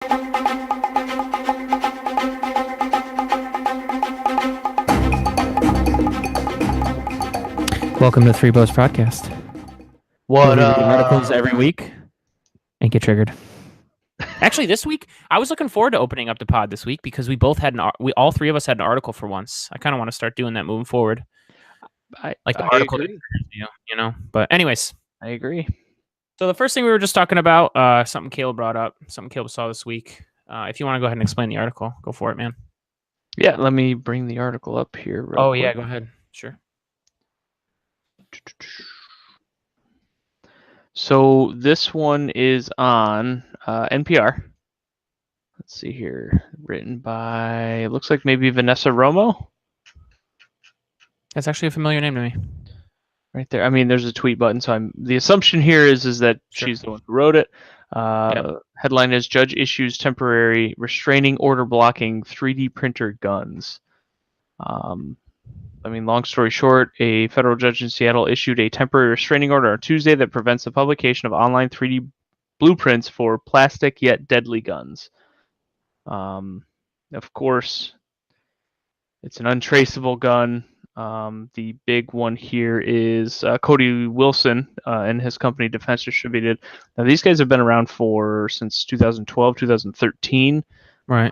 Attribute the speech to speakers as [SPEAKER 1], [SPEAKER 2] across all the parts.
[SPEAKER 1] Welcome to Three Bows Podcast.
[SPEAKER 2] What
[SPEAKER 1] We read articles every week and get triggered. Actually, this week I was looking forward to opening up the pod this week because we both had all three of us had an article for once. I kind of want to start doing that moving forward. Like the article,
[SPEAKER 2] agree.
[SPEAKER 1] you know. But anyways,
[SPEAKER 2] I agree.
[SPEAKER 1] so the first thing we were just talking about, something Caleb brought up, something Caleb saw this week. If you want to go ahead and explain the article, go for it, man.
[SPEAKER 2] Yeah, let me bring the article up here.
[SPEAKER 1] Yeah, go ahead. Sure.
[SPEAKER 2] So this one is on NPR. Let's see here. Written by, it looks like maybe Vanessa Romo.
[SPEAKER 1] That's actually a familiar name to me.
[SPEAKER 2] Right there. I mean, there's a tweet button, so the assumption here is that she's the one who wrote it. Headline is Judge issues temporary restraining order blocking 3D printer guns. Long story short, a federal judge in Seattle issued a temporary restraining order on Tuesday that prevents the publication of online 3D blueprints for plastic yet deadly guns. Of course, it's an untraceable gun. The big one here is Cody Wilson and his company Defense Distributed. Now, these guys have been around since 2012, 2013.
[SPEAKER 1] Right.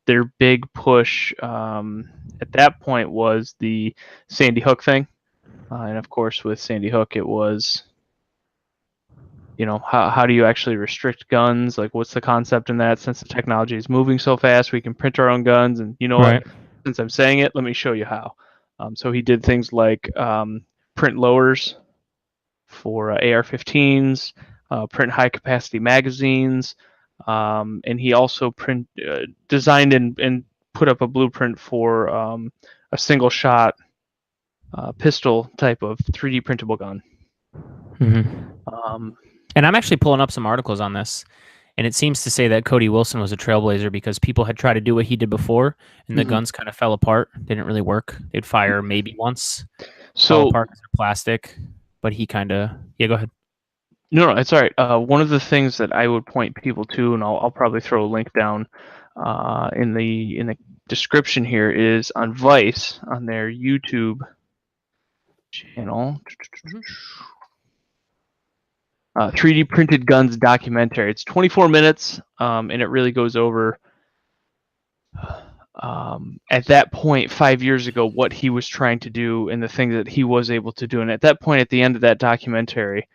[SPEAKER 2] Their big push at that point was the Sandy Hook thing. And of course, with Sandy Hook, it was, how do you actually restrict guns? Like, what's the concept in that? Since the technology is moving so fast, we can print our own guns. And what? Since I'm saying it, let me show you how. So he did things like print lowers for AR-15s, print high-capacity magazines, and he also designed and put up a blueprint for a single-shot pistol type of 3D printable gun.
[SPEAKER 1] Mm-hmm. And I'm actually pulling up some articles on this, and it seems to say that Cody Wilson was a trailblazer because people had tried to do what he did before, and the guns kind of fell apart. They didn't really work. They'd fire maybe once. Fell apart because they're plastic, but he kind of... Yeah, go ahead.
[SPEAKER 2] No, it's all right. One of the things that I would point people to, and I'll probably throw a link down in the description here, is on Vice, on their YouTube channel. 3D Printed Guns documentary. It's 24 minutes, and it really goes over, at that point, 5 years ago, what he was trying to do and the things that he was able to do. And at that point, at the end of that documentary,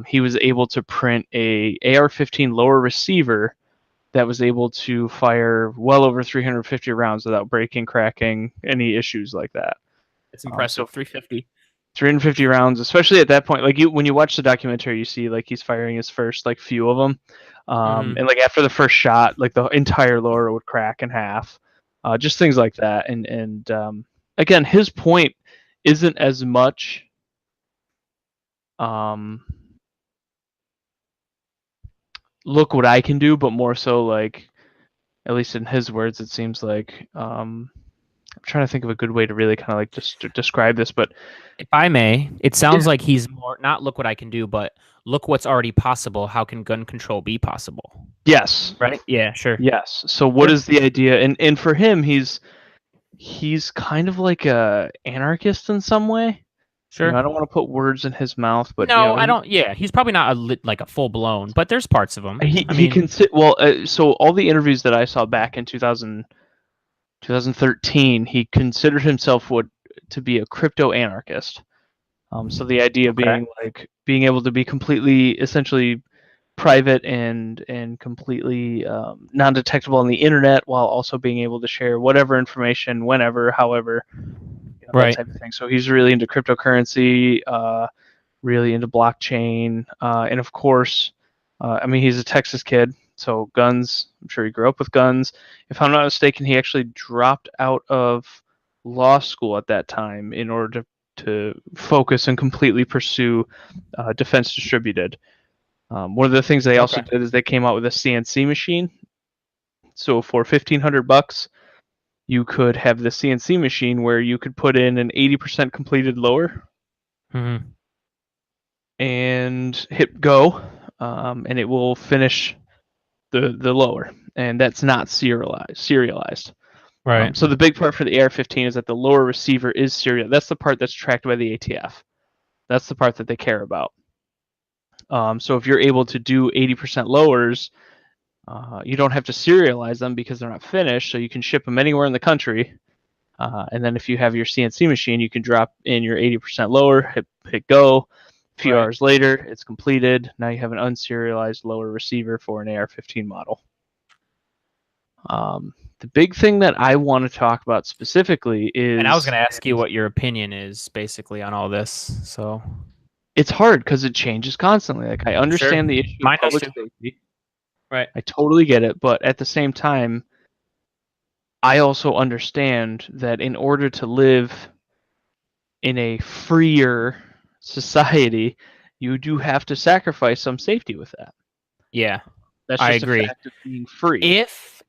[SPEAKER 2] he was able to print a AR-15 lower receiver that was able to fire well over 350 rounds without breaking, cracking, any issues like that.
[SPEAKER 1] It's impressive.
[SPEAKER 2] 350 rounds, especially at that point. Like when you watch the documentary, you see like he's firing his first like few of them, and like after the first shot, like the entire lower would crack in half, just things like that. And again, his point isn't as much. Look what I can do, but more so like, at least in his words, it seems like. I'm trying to think of a good way to really kind of like just describe this, but
[SPEAKER 1] if I may, it sounds like he's more not look what I can do, but look what's already possible. How can gun control be possible?
[SPEAKER 2] Yes.
[SPEAKER 1] Right? Yeah, sure.
[SPEAKER 2] Yes. So what is the idea? And for him, he's kind of like a anarchist in some way.
[SPEAKER 1] Sure.
[SPEAKER 2] I don't want to put words in his mouth, but
[SPEAKER 1] no, I don't. Yeah, he's probably not like a full blown, but there's parts of him.
[SPEAKER 2] He can sit well. So all the interviews that I saw back in 2013, he considered himself to be a crypto anarchist. So the idea being like being able to be completely, essentially, private and completely non-detectable on the internet, while also being able to share whatever information, whenever, however, that type of thing. So he's really into cryptocurrency, really into blockchain, and of course, he's a Texas kid. So guns, I'm sure he grew up with guns. If I'm not mistaken, he actually dropped out of law school at that time in order to focus and completely pursue Defense Distributed. One of the things they also did is they came out with a CNC machine. So for $1,500, you could have the CNC machine where you could put in an 80% completed lower and hit go, and it will finish the lower, and that's not serialized.
[SPEAKER 1] Right.
[SPEAKER 2] So the big part for the AR-15 is that the lower receiver is serial. That's the part that's tracked by the ATF. That's the part that they care about. So if you're able to do 80% lowers, you don't have to serialize them because they're not finished, so you can ship them anywhere in the country. And then if you have your CNC machine, you can drop in your 80% lower, hit go. A few hours later, it's completed. Now you have an unserialized lower receiver for an AR-15 model. The big thing that I want to talk about specifically is...
[SPEAKER 1] And I was going to ask you what your opinion is basically on all this. So
[SPEAKER 2] it's hard because it changes constantly. Like, I understand the issue of public safety.
[SPEAKER 1] Right.
[SPEAKER 2] I totally get it, but at the same time, I also understand that in order to live in a freer society, you do have to sacrifice some safety with that.
[SPEAKER 1] Yeah,
[SPEAKER 2] that's just
[SPEAKER 1] I agree.
[SPEAKER 2] A fact of being free.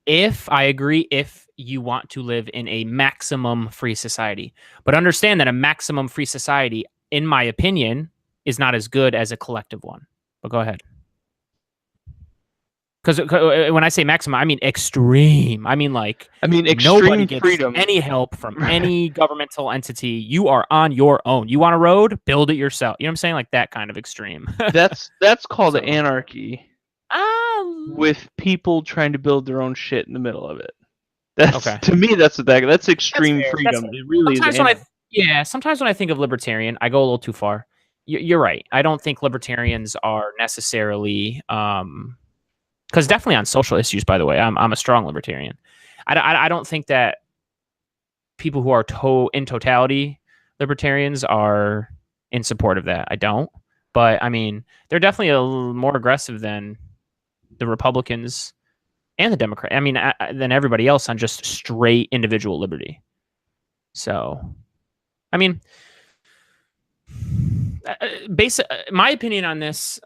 [SPEAKER 1] If I agree, if you want to live in a maximum free society, but understand that a maximum free society, in my opinion, is not as good as a collective one. But go ahead. Because when I say maximum, I mean extreme. I mean
[SPEAKER 2] extreme
[SPEAKER 1] nobody gets
[SPEAKER 2] freedom.
[SPEAKER 1] Any help from any governmental entity. You are on your own. You want a road? Build it yourself. You know what I'm saying? Like that kind of extreme.
[SPEAKER 2] That's called anarchy. With people trying to build their own shit in the middle of it. That's to me, that's extreme freedom. It really is.
[SPEAKER 1] Sometimes when I think of libertarian, I go a little too far. You're right. I don't think libertarians are necessarily because definitely on social issues, by the way, I'm a strong libertarian. I don't think that people who are in totality libertarians are in support of that. I don't. But I mean, they're definitely a little more aggressive than the Republicans and the Democrats. I mean, than everybody else on just straight individual liberty. So, I mean, my opinion on this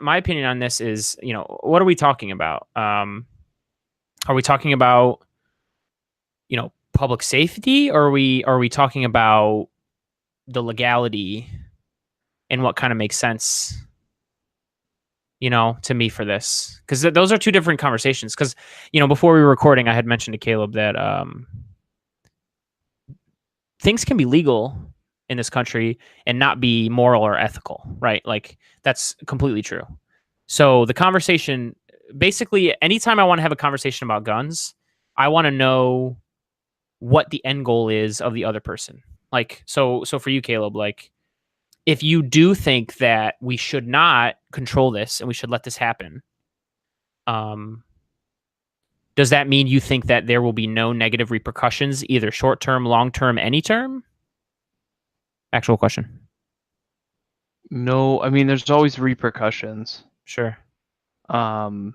[SPEAKER 1] is, what are we talking about? Are we talking about, public safety, or are we talking about the legality and what kind of makes sense, to me for this? Because those are two different conversations. Because, before we were recording, I had mentioned to Caleb that things can be legal in this country and not be moral or ethical, right? Like, that's completely true. So the conversation, basically, anytime I want to have a conversation about guns, I want to know what the end goal is of the other person. Like, so for you, Caleb, like, if you do think that we should not control this and we should let this happen, does that mean you think that there will be no negative repercussions, either short-term, long-term, any term? Actual question.
[SPEAKER 2] No, I mean, there's always repercussions.
[SPEAKER 1] Sure.
[SPEAKER 2] The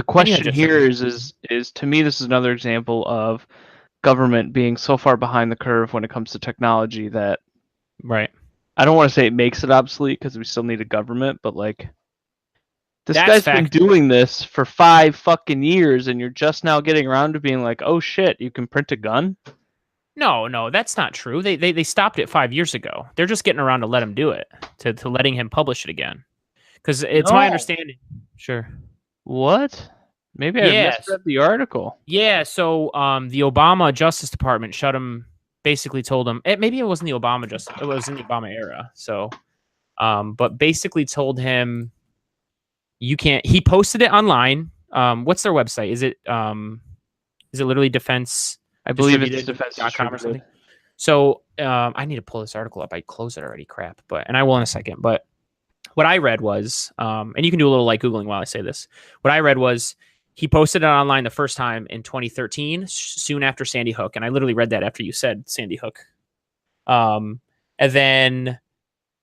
[SPEAKER 2] question here is to me, this is another example of government being so far behind the curve when it comes to technology that,
[SPEAKER 1] right,
[SPEAKER 2] I don't want to say it makes it obsolete because we still need a government, but like, this guy's been doing this for 5 fucking years, and you're just now getting around to being like, oh shit, you can print a gun?
[SPEAKER 1] No, that's not true. They stopped it 5 years ago. They're just getting around to let him do it, to letting him publish it again. Because it's my understanding. Sure.
[SPEAKER 2] What? Maybe I misread the article.
[SPEAKER 1] Yeah, so the Obama Justice Department shut him, basically told him, maybe it wasn't the Obama Justice, it was in the Obama era. So, but basically told him, you can't, he posted it online. What's their website? Is it literally Defense?
[SPEAKER 2] I believe it's defense.com
[SPEAKER 1] or something. So I need to pull this article up. I closed it already. Crap. And I will in a second. But what I read was, and you can do a little light Googling while I say this. What I read was he posted it online the first time in 2013, soon after Sandy Hook. And I literally read that after you said Sandy Hook. And then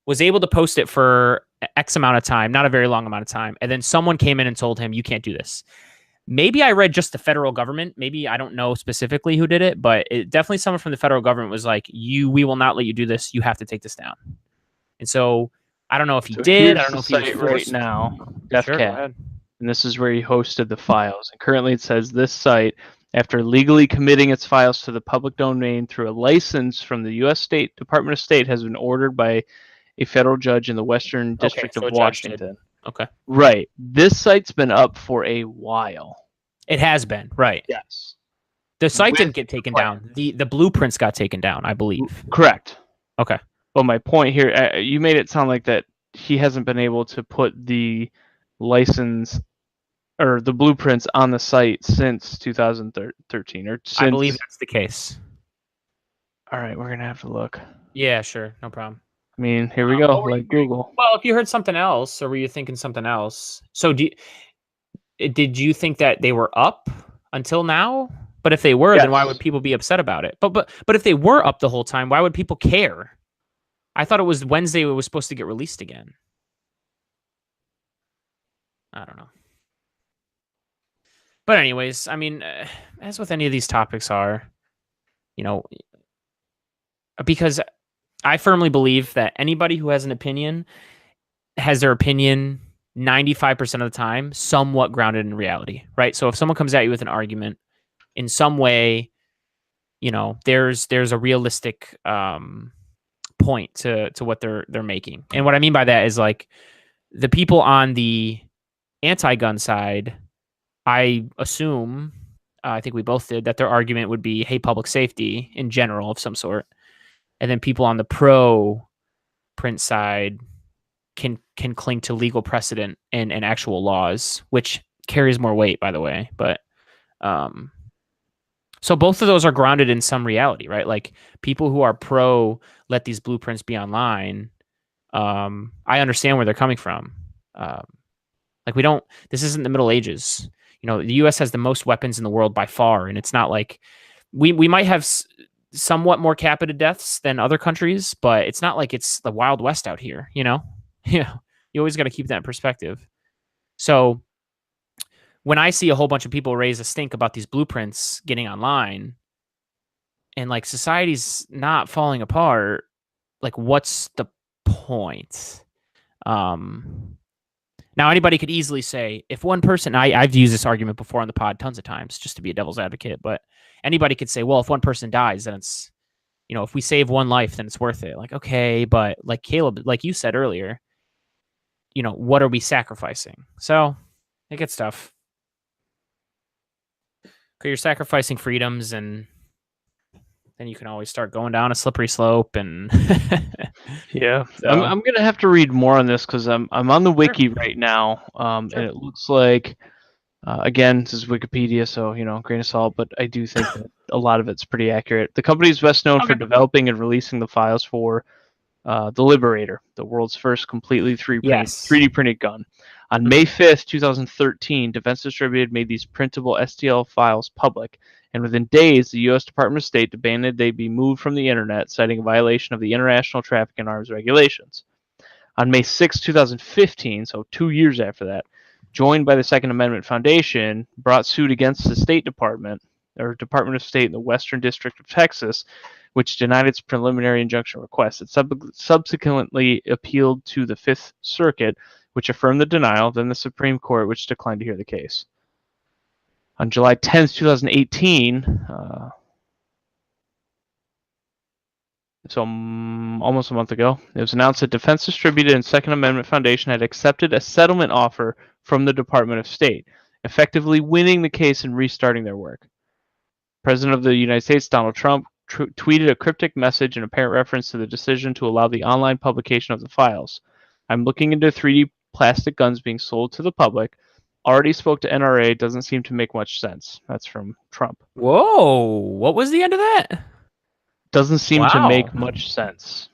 [SPEAKER 1] was able to post it for X amount of time, not a very long amount of time. And then someone came in and told him, you can't do this. Maybe I read just the federal government. Maybe I don't know specifically who did it, but definitely someone from the federal government was like, we will not let you do this. You have to take this down. And so I don't know if he did. I don't know if he was
[SPEAKER 2] right now. DefCat. And this is where he hosted the files. And currently it says this site, after legally committing its files to the public domain through a license from the U.S. Department of State, has been ordered by a federal judge in the Western District of Washington.
[SPEAKER 1] Okay.
[SPEAKER 2] Right. This site's been up for a while.
[SPEAKER 1] It has been, right.
[SPEAKER 2] Yes.
[SPEAKER 1] The site
[SPEAKER 2] With
[SPEAKER 1] didn't get taken down. The blueprints got taken down, I believe.
[SPEAKER 2] Correct.
[SPEAKER 1] Okay.
[SPEAKER 2] But my point here, you made it sound like that he hasn't been able to put the license or the blueprints on the site since 2013 or since.
[SPEAKER 1] I believe that's the case.
[SPEAKER 2] All right, we're gonna have to look.
[SPEAKER 1] Yeah, sure, no problem.
[SPEAKER 2] I mean, here we go, like Google.
[SPEAKER 1] Well, if you heard something else, or were you thinking something else? So, did you think that they were up until now? But if they were, then why would people be upset about it? But if they were up the whole time, why would people care? I thought it was Wednesday it was supposed to get released again. I don't know. But anyways, I mean, as with any of these topics are, because I firmly believe that anybody who has an opinion has their opinion 95% of the time somewhat grounded in reality, right? So if someone comes at you with an argument in some way, there's a realistic point to what they're making. And what I mean by that is like the people on the anti-gun side, I assume, I think we both did, that their argument would be, hey, public safety in general of some sort. And then people on the pro-print side can cling to legal precedent and actual laws, which carries more weight, by the way. But so both of those are grounded in some reality, right? Like people who are pro let these blueprints be online. I understand where they're coming from. Like this isn't the Middle Ages. The U.S. has the most weapons in the world by far, and it's not like we might have somewhat more capita deaths than other countries, but it's not like it's the Wild West out here. Yeah, you always got to keep that in perspective. So when I see a whole bunch of people raise a stink about these blueprints getting online, and like society's not falling apart, like what's the point? Now, anybody could easily say, if one person, I've used this argument before on the pod tons of times just to be a devil's advocate, but anybody could say, well, if one person dies, then it's, if we save one life, then it's worth it. Like, okay, but like Caleb, like you said earlier, what are we sacrificing? So it gets tough. Because you're sacrificing freedoms, and then you can always start going down a slippery slope. And
[SPEAKER 2] yeah, so. I'm gonna have to read more on this because I'm on the wiki right now, and it looks like again, this is Wikipedia, so grain of salt, but I do think that a lot of it's pretty accurate. The company is best known for developing and releasing the files for the Liberator, the world's first completely 3D printed gun. On May 5th, 2013, Defense Distributed made these printable STL files public, and within days, the U.S. Department of State demanded they be moved from the internet, citing a violation of the International Traffic in Arms regulations. On May 6, 2015, so 2 years after that, joined by the Second Amendment Foundation, brought suit against the State Department, or Department of State in the Western District of Texas, which denied its preliminary injunction request. It subsequently appealed to the Fifth Circuit, which affirmed the denial, then the Supreme Court, which declined to hear the case. On July 10th, 2018, so almost a month ago, it was announced that Defense Distributed and Second Amendment Foundation had accepted a settlement offer from the Department of State, effectively winning the case and restarting their work. President of the United States, Donald Trump, tweeted a cryptic message in apparent reference to the decision to allow the online publication of the files. I'm looking into 3D plastic guns being sold to the public. Already spoke to NRA. Doesn't seem to make much sense. That's from Trump.
[SPEAKER 1] Whoa. What was the end of that?
[SPEAKER 2] Doesn't seem to make much sense.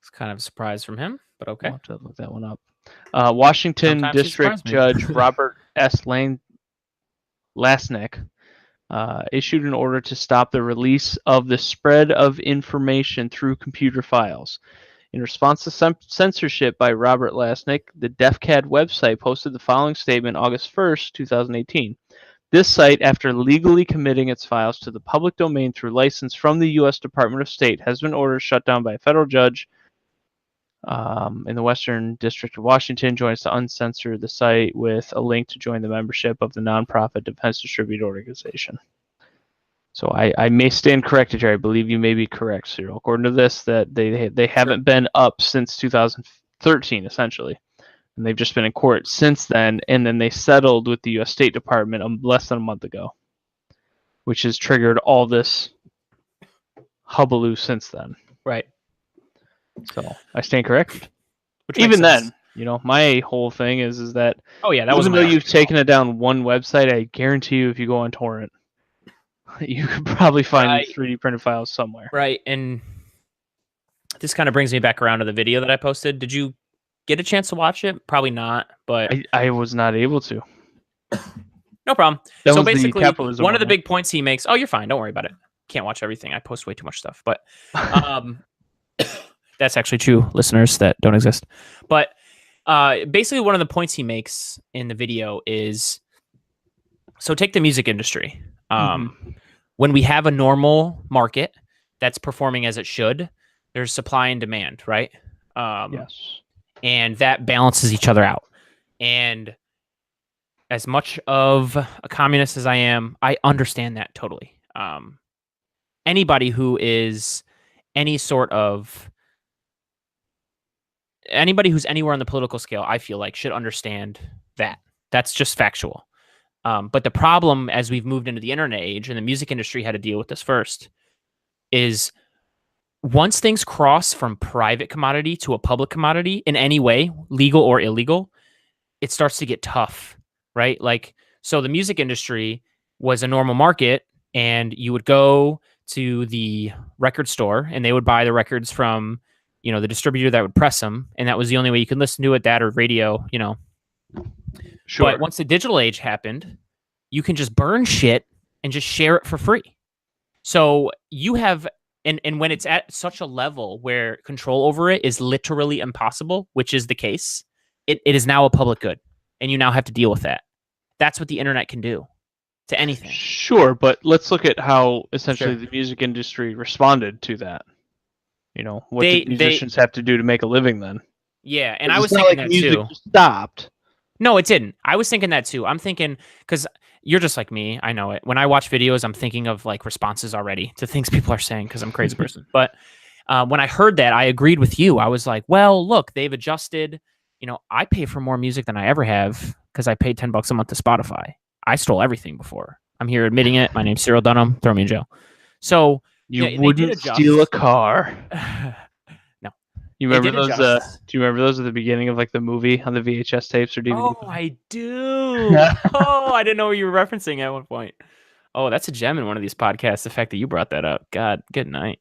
[SPEAKER 1] It's kind of a surprise from him, but okay.
[SPEAKER 2] I'll have to look that one up. Washington District Judge Robert S. Lasnik issued an order to stop the release of the spread of information through computer files. In response to censorship by Robert Lasnik, the DefCAD website posted the following statement August 1st, 2018. This site, after legally committing its files to the public domain through license from the U.S. Department of State, has been ordered shut down by a federal judge in the Western District of Washington. Joins to uncensor the site with a link to join the membership of the nonprofit Defense Distributed organization. So I may stand corrected here. I believe you may be correct, Cyril. According to this, that they haven't been up since 2013, essentially. and they've just been in court since then. And then they settled with the U.S. State Department less than a month ago, which has triggered all this hullabaloo since then.
[SPEAKER 1] Right.
[SPEAKER 2] So I stand corrected.
[SPEAKER 1] Which
[SPEAKER 2] even then, my whole thing is that
[SPEAKER 1] that
[SPEAKER 2] even though you've taken it down one website, I guarantee you, if you go on torrent, you could probably find these 3D printed files somewhere.
[SPEAKER 1] Right. And this kind of brings me back around to the video that I posted. Did you get a chance to watch it? Probably not, but
[SPEAKER 2] I was not able to.
[SPEAKER 1] No problem.
[SPEAKER 2] That
[SPEAKER 1] so
[SPEAKER 2] was
[SPEAKER 1] basically, one of the
[SPEAKER 2] moment.
[SPEAKER 1] big points he makes. Oh, you're fine. Don't worry about it. Can't watch everything. I post way too much stuff, but that's actually true, listeners that don't exist. But basically, one of the points he makes in the video is, so take the music industry. When we have a normal market that's performing as it should, there's supply and demand, right?
[SPEAKER 2] Yes.
[SPEAKER 1] And that balances each other out. And as much of a communist as I am, I understand that totally. Anybody who is anybody who's anywhere on the political scale, I feel like, should understand that. That's just factual. But the problem, as we've moved into the internet age, and the music industry had to deal with this first, is once things cross from private commodity to a public commodity in any way, legal or illegal, it starts to get tough, right? Like, so the music industry was a normal market, and you would go to the record store and they would buy the records from, the distributor that would press them. And that was the only way you could listen to it, that or radio,
[SPEAKER 2] Sure.
[SPEAKER 1] But once the digital age happened, you can just burn shit and just share it for free. So you have, and when it's at such a level where control over it is literally impossible, which is the case, it is now a public good. And you now have to deal with that. That's what the internet can do to anything.
[SPEAKER 2] Sure, but let's look at how essentially the music industry responded to that. What did musicians have to do to make a living then?
[SPEAKER 1] Yeah, and I was thinking that
[SPEAKER 2] music
[SPEAKER 1] too.
[SPEAKER 2] Just stopped.
[SPEAKER 1] No, it didn't. I was thinking that too. I'm thinking, because you're just like me, I know it. When I watch videos, I'm thinking of like responses already to things people are saying because I'm a crazy person. But when I heard that, I agreed with you. I was like, well, look, they've adjusted. I pay for more music than I ever have because I paid $10 a month to Spotify. I stole everything before. I'm here admitting it. My name's Cyril Dunham. Throw me in jail. So
[SPEAKER 2] you wouldn't steal a car.
[SPEAKER 1] No.
[SPEAKER 2] You remember those? Do you remember those at the beginning of like the movie on the VHS tapes or DVD?
[SPEAKER 1] Oh, I do. Oh, I didn't know what you were referencing at one point. Oh, that's a gem in one of these podcasts. The fact that you brought that up. God, good night.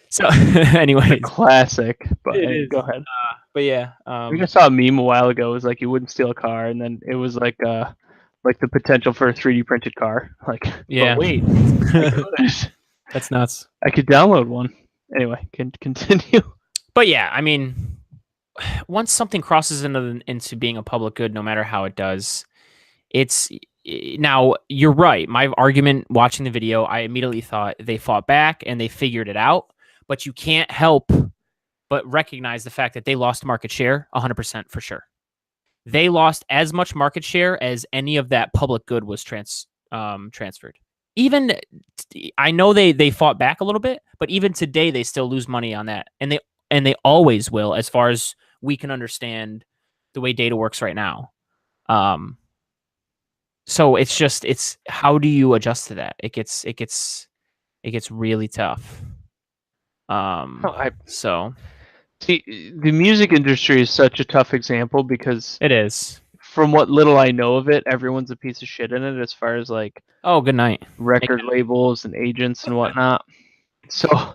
[SPEAKER 1] So, anyway,
[SPEAKER 2] classic. But go ahead.
[SPEAKER 1] But yeah,
[SPEAKER 2] I think I saw a meme a while ago. It was like you wouldn't steal a car, and then it was like the potential for a 3D printed car. Like,
[SPEAKER 1] yeah,
[SPEAKER 2] but wait,
[SPEAKER 1] that's nuts.
[SPEAKER 2] I could download one. Anyway, can continue.
[SPEAKER 1] But yeah, I mean, once something crosses into being a public good, no matter how it does, now you're right. My argument watching the video, I immediately thought they fought back and they figured it out. But you can't help but recognize the fact that they lost market share 100% for sure. They lost as much market share as any of that public good was transferred. Even I know they fought back a little bit, but even today they still lose money on that, and they always will, as far as we can understand the way data works right now. So it's how do you adjust to that? It gets really tough. So
[SPEAKER 2] see, the music industry is such a tough example because
[SPEAKER 1] it is.
[SPEAKER 2] From what little I know of it, everyone's a piece of shit in it as far as like
[SPEAKER 1] good night
[SPEAKER 2] record labels and agents and whatnot. So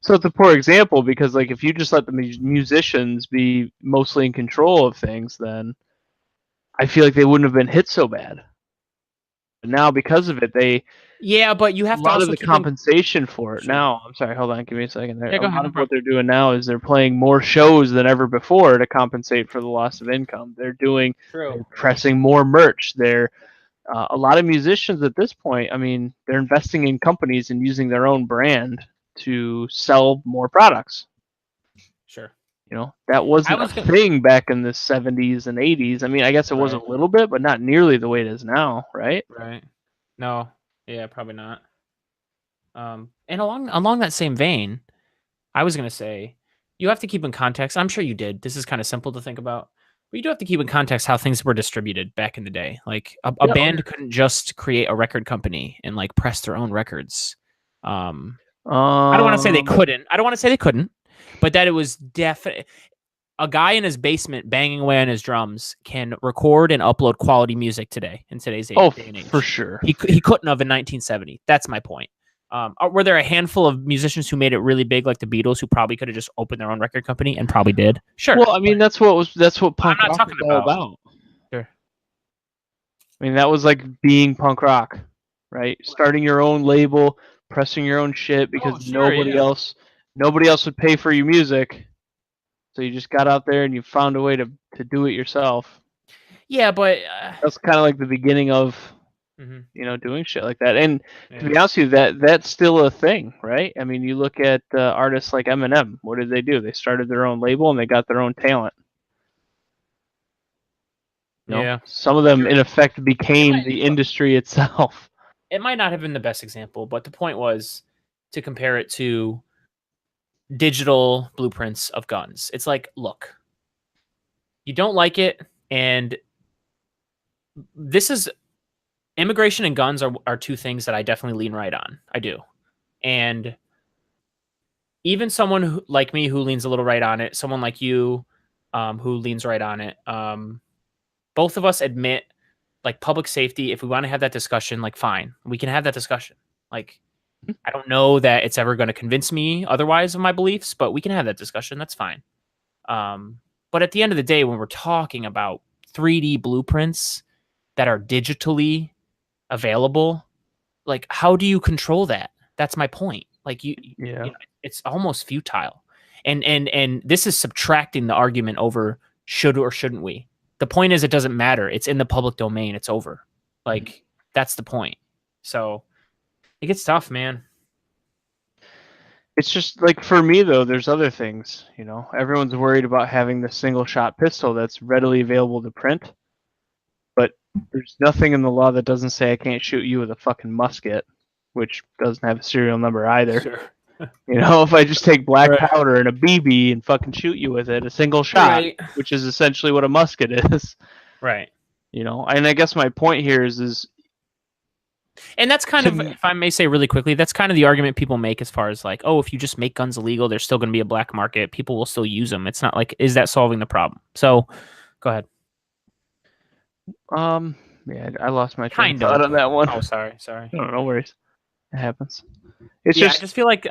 [SPEAKER 2] it's a poor example because like if you just let the musicians be mostly in control of things, then I feel like they wouldn't have been hit so bad. But now because of it,
[SPEAKER 1] but you have
[SPEAKER 2] a
[SPEAKER 1] to
[SPEAKER 2] lot
[SPEAKER 1] also
[SPEAKER 2] of the compensation for it. Sure. Now, I'm sorry, hold on, give me a second there.
[SPEAKER 1] Yeah,
[SPEAKER 2] a lot of what they're doing now is they're playing more shows than ever before to compensate for the loss of income. They're pressing more merch. They're a lot of musicians at this point, I mean, they're investing in companies and using their own brand to sell more products.
[SPEAKER 1] Sure.
[SPEAKER 2] That wasn't a thing back in the 70s and 80s. I mean, I guess it was a little bit, but not nearly the way it is now, right?
[SPEAKER 1] Right. No. Yeah, probably not. And along that same vein, I was going to say, you have to keep in context. I'm sure you did. This is kind of simple to think about. you do have to keep in context how things were distributed back in the day. Like a band couldn't just create a record company and like press their own records. I don't want to say they couldn't. But that it was definitely a guy in his basement banging away on his drums can record and upload quality music today in today's day and age.
[SPEAKER 2] For sure.
[SPEAKER 1] He couldn't have in 1970. That's my point. Were there a handful of musicians who made it really big, like the Beatles, who probably could have just opened their own record company and probably did? Sure.
[SPEAKER 2] Well, I mean, that's what punk rock was all about.
[SPEAKER 1] Sure.
[SPEAKER 2] I mean, that was like being punk rock, right? Starting your own label, pressing your own shit because nobody else would pay for your music. So you just got out there and you found a way to do it yourself.
[SPEAKER 1] Yeah, but
[SPEAKER 2] that's kind of like the beginning of doing shit like that. And to be honest with you, that's still a thing, right? I mean, you look at artists like Eminem. What did they do? They started their own label and they got their own talent.
[SPEAKER 1] Yeah.
[SPEAKER 2] Some of them, in effect, became the industry itself.
[SPEAKER 1] It might not have been the best example, but the point was to compare it to digital blueprints of guns. It's like, look, you don't like it, and this is immigration and guns are two things that I definitely lean right on. I do. And even someone like me who leans a little right on it, someone like you who leans right on it, both of us admit, like, public safety, if we want to have that discussion, like, fine, we can have that discussion. Like, I don't know that it's ever going to convince me otherwise of my beliefs, but we can have that discussion. That's fine. But at the end of the day, when we're talking about 3D blueprints that are digitally available, like, how do you control that? That's my point. Like, you know, it's almost futile. And this is subtracting the argument over should or shouldn't we. The point is, it doesn't matter. It's in the public domain. It's over. Like, that's the point. So it gets tough, man.
[SPEAKER 2] It's just like, for me though, there's other things, everyone's worried about having the single shot pistol that's readily available to print, but there's nothing in the law that doesn't say I can't shoot you with a fucking musket, which doesn't have a serial number either.
[SPEAKER 1] Sure.
[SPEAKER 2] If I just take black powder and a BB and fucking shoot you with it, a single shot, which is essentially what a musket is.
[SPEAKER 1] Right.
[SPEAKER 2] And I guess my point here is
[SPEAKER 1] and that's kind of, if I may say really quickly, that's kind of the argument people make as far as like, oh, if you just make guns illegal, there's still going to be a black market. People will still use them. It's not like, is that solving the problem? So go ahead.
[SPEAKER 2] Yeah, I lost my train of thought on that one.
[SPEAKER 1] Oh, sorry.
[SPEAKER 2] No worries. It happens.
[SPEAKER 1] I just feel like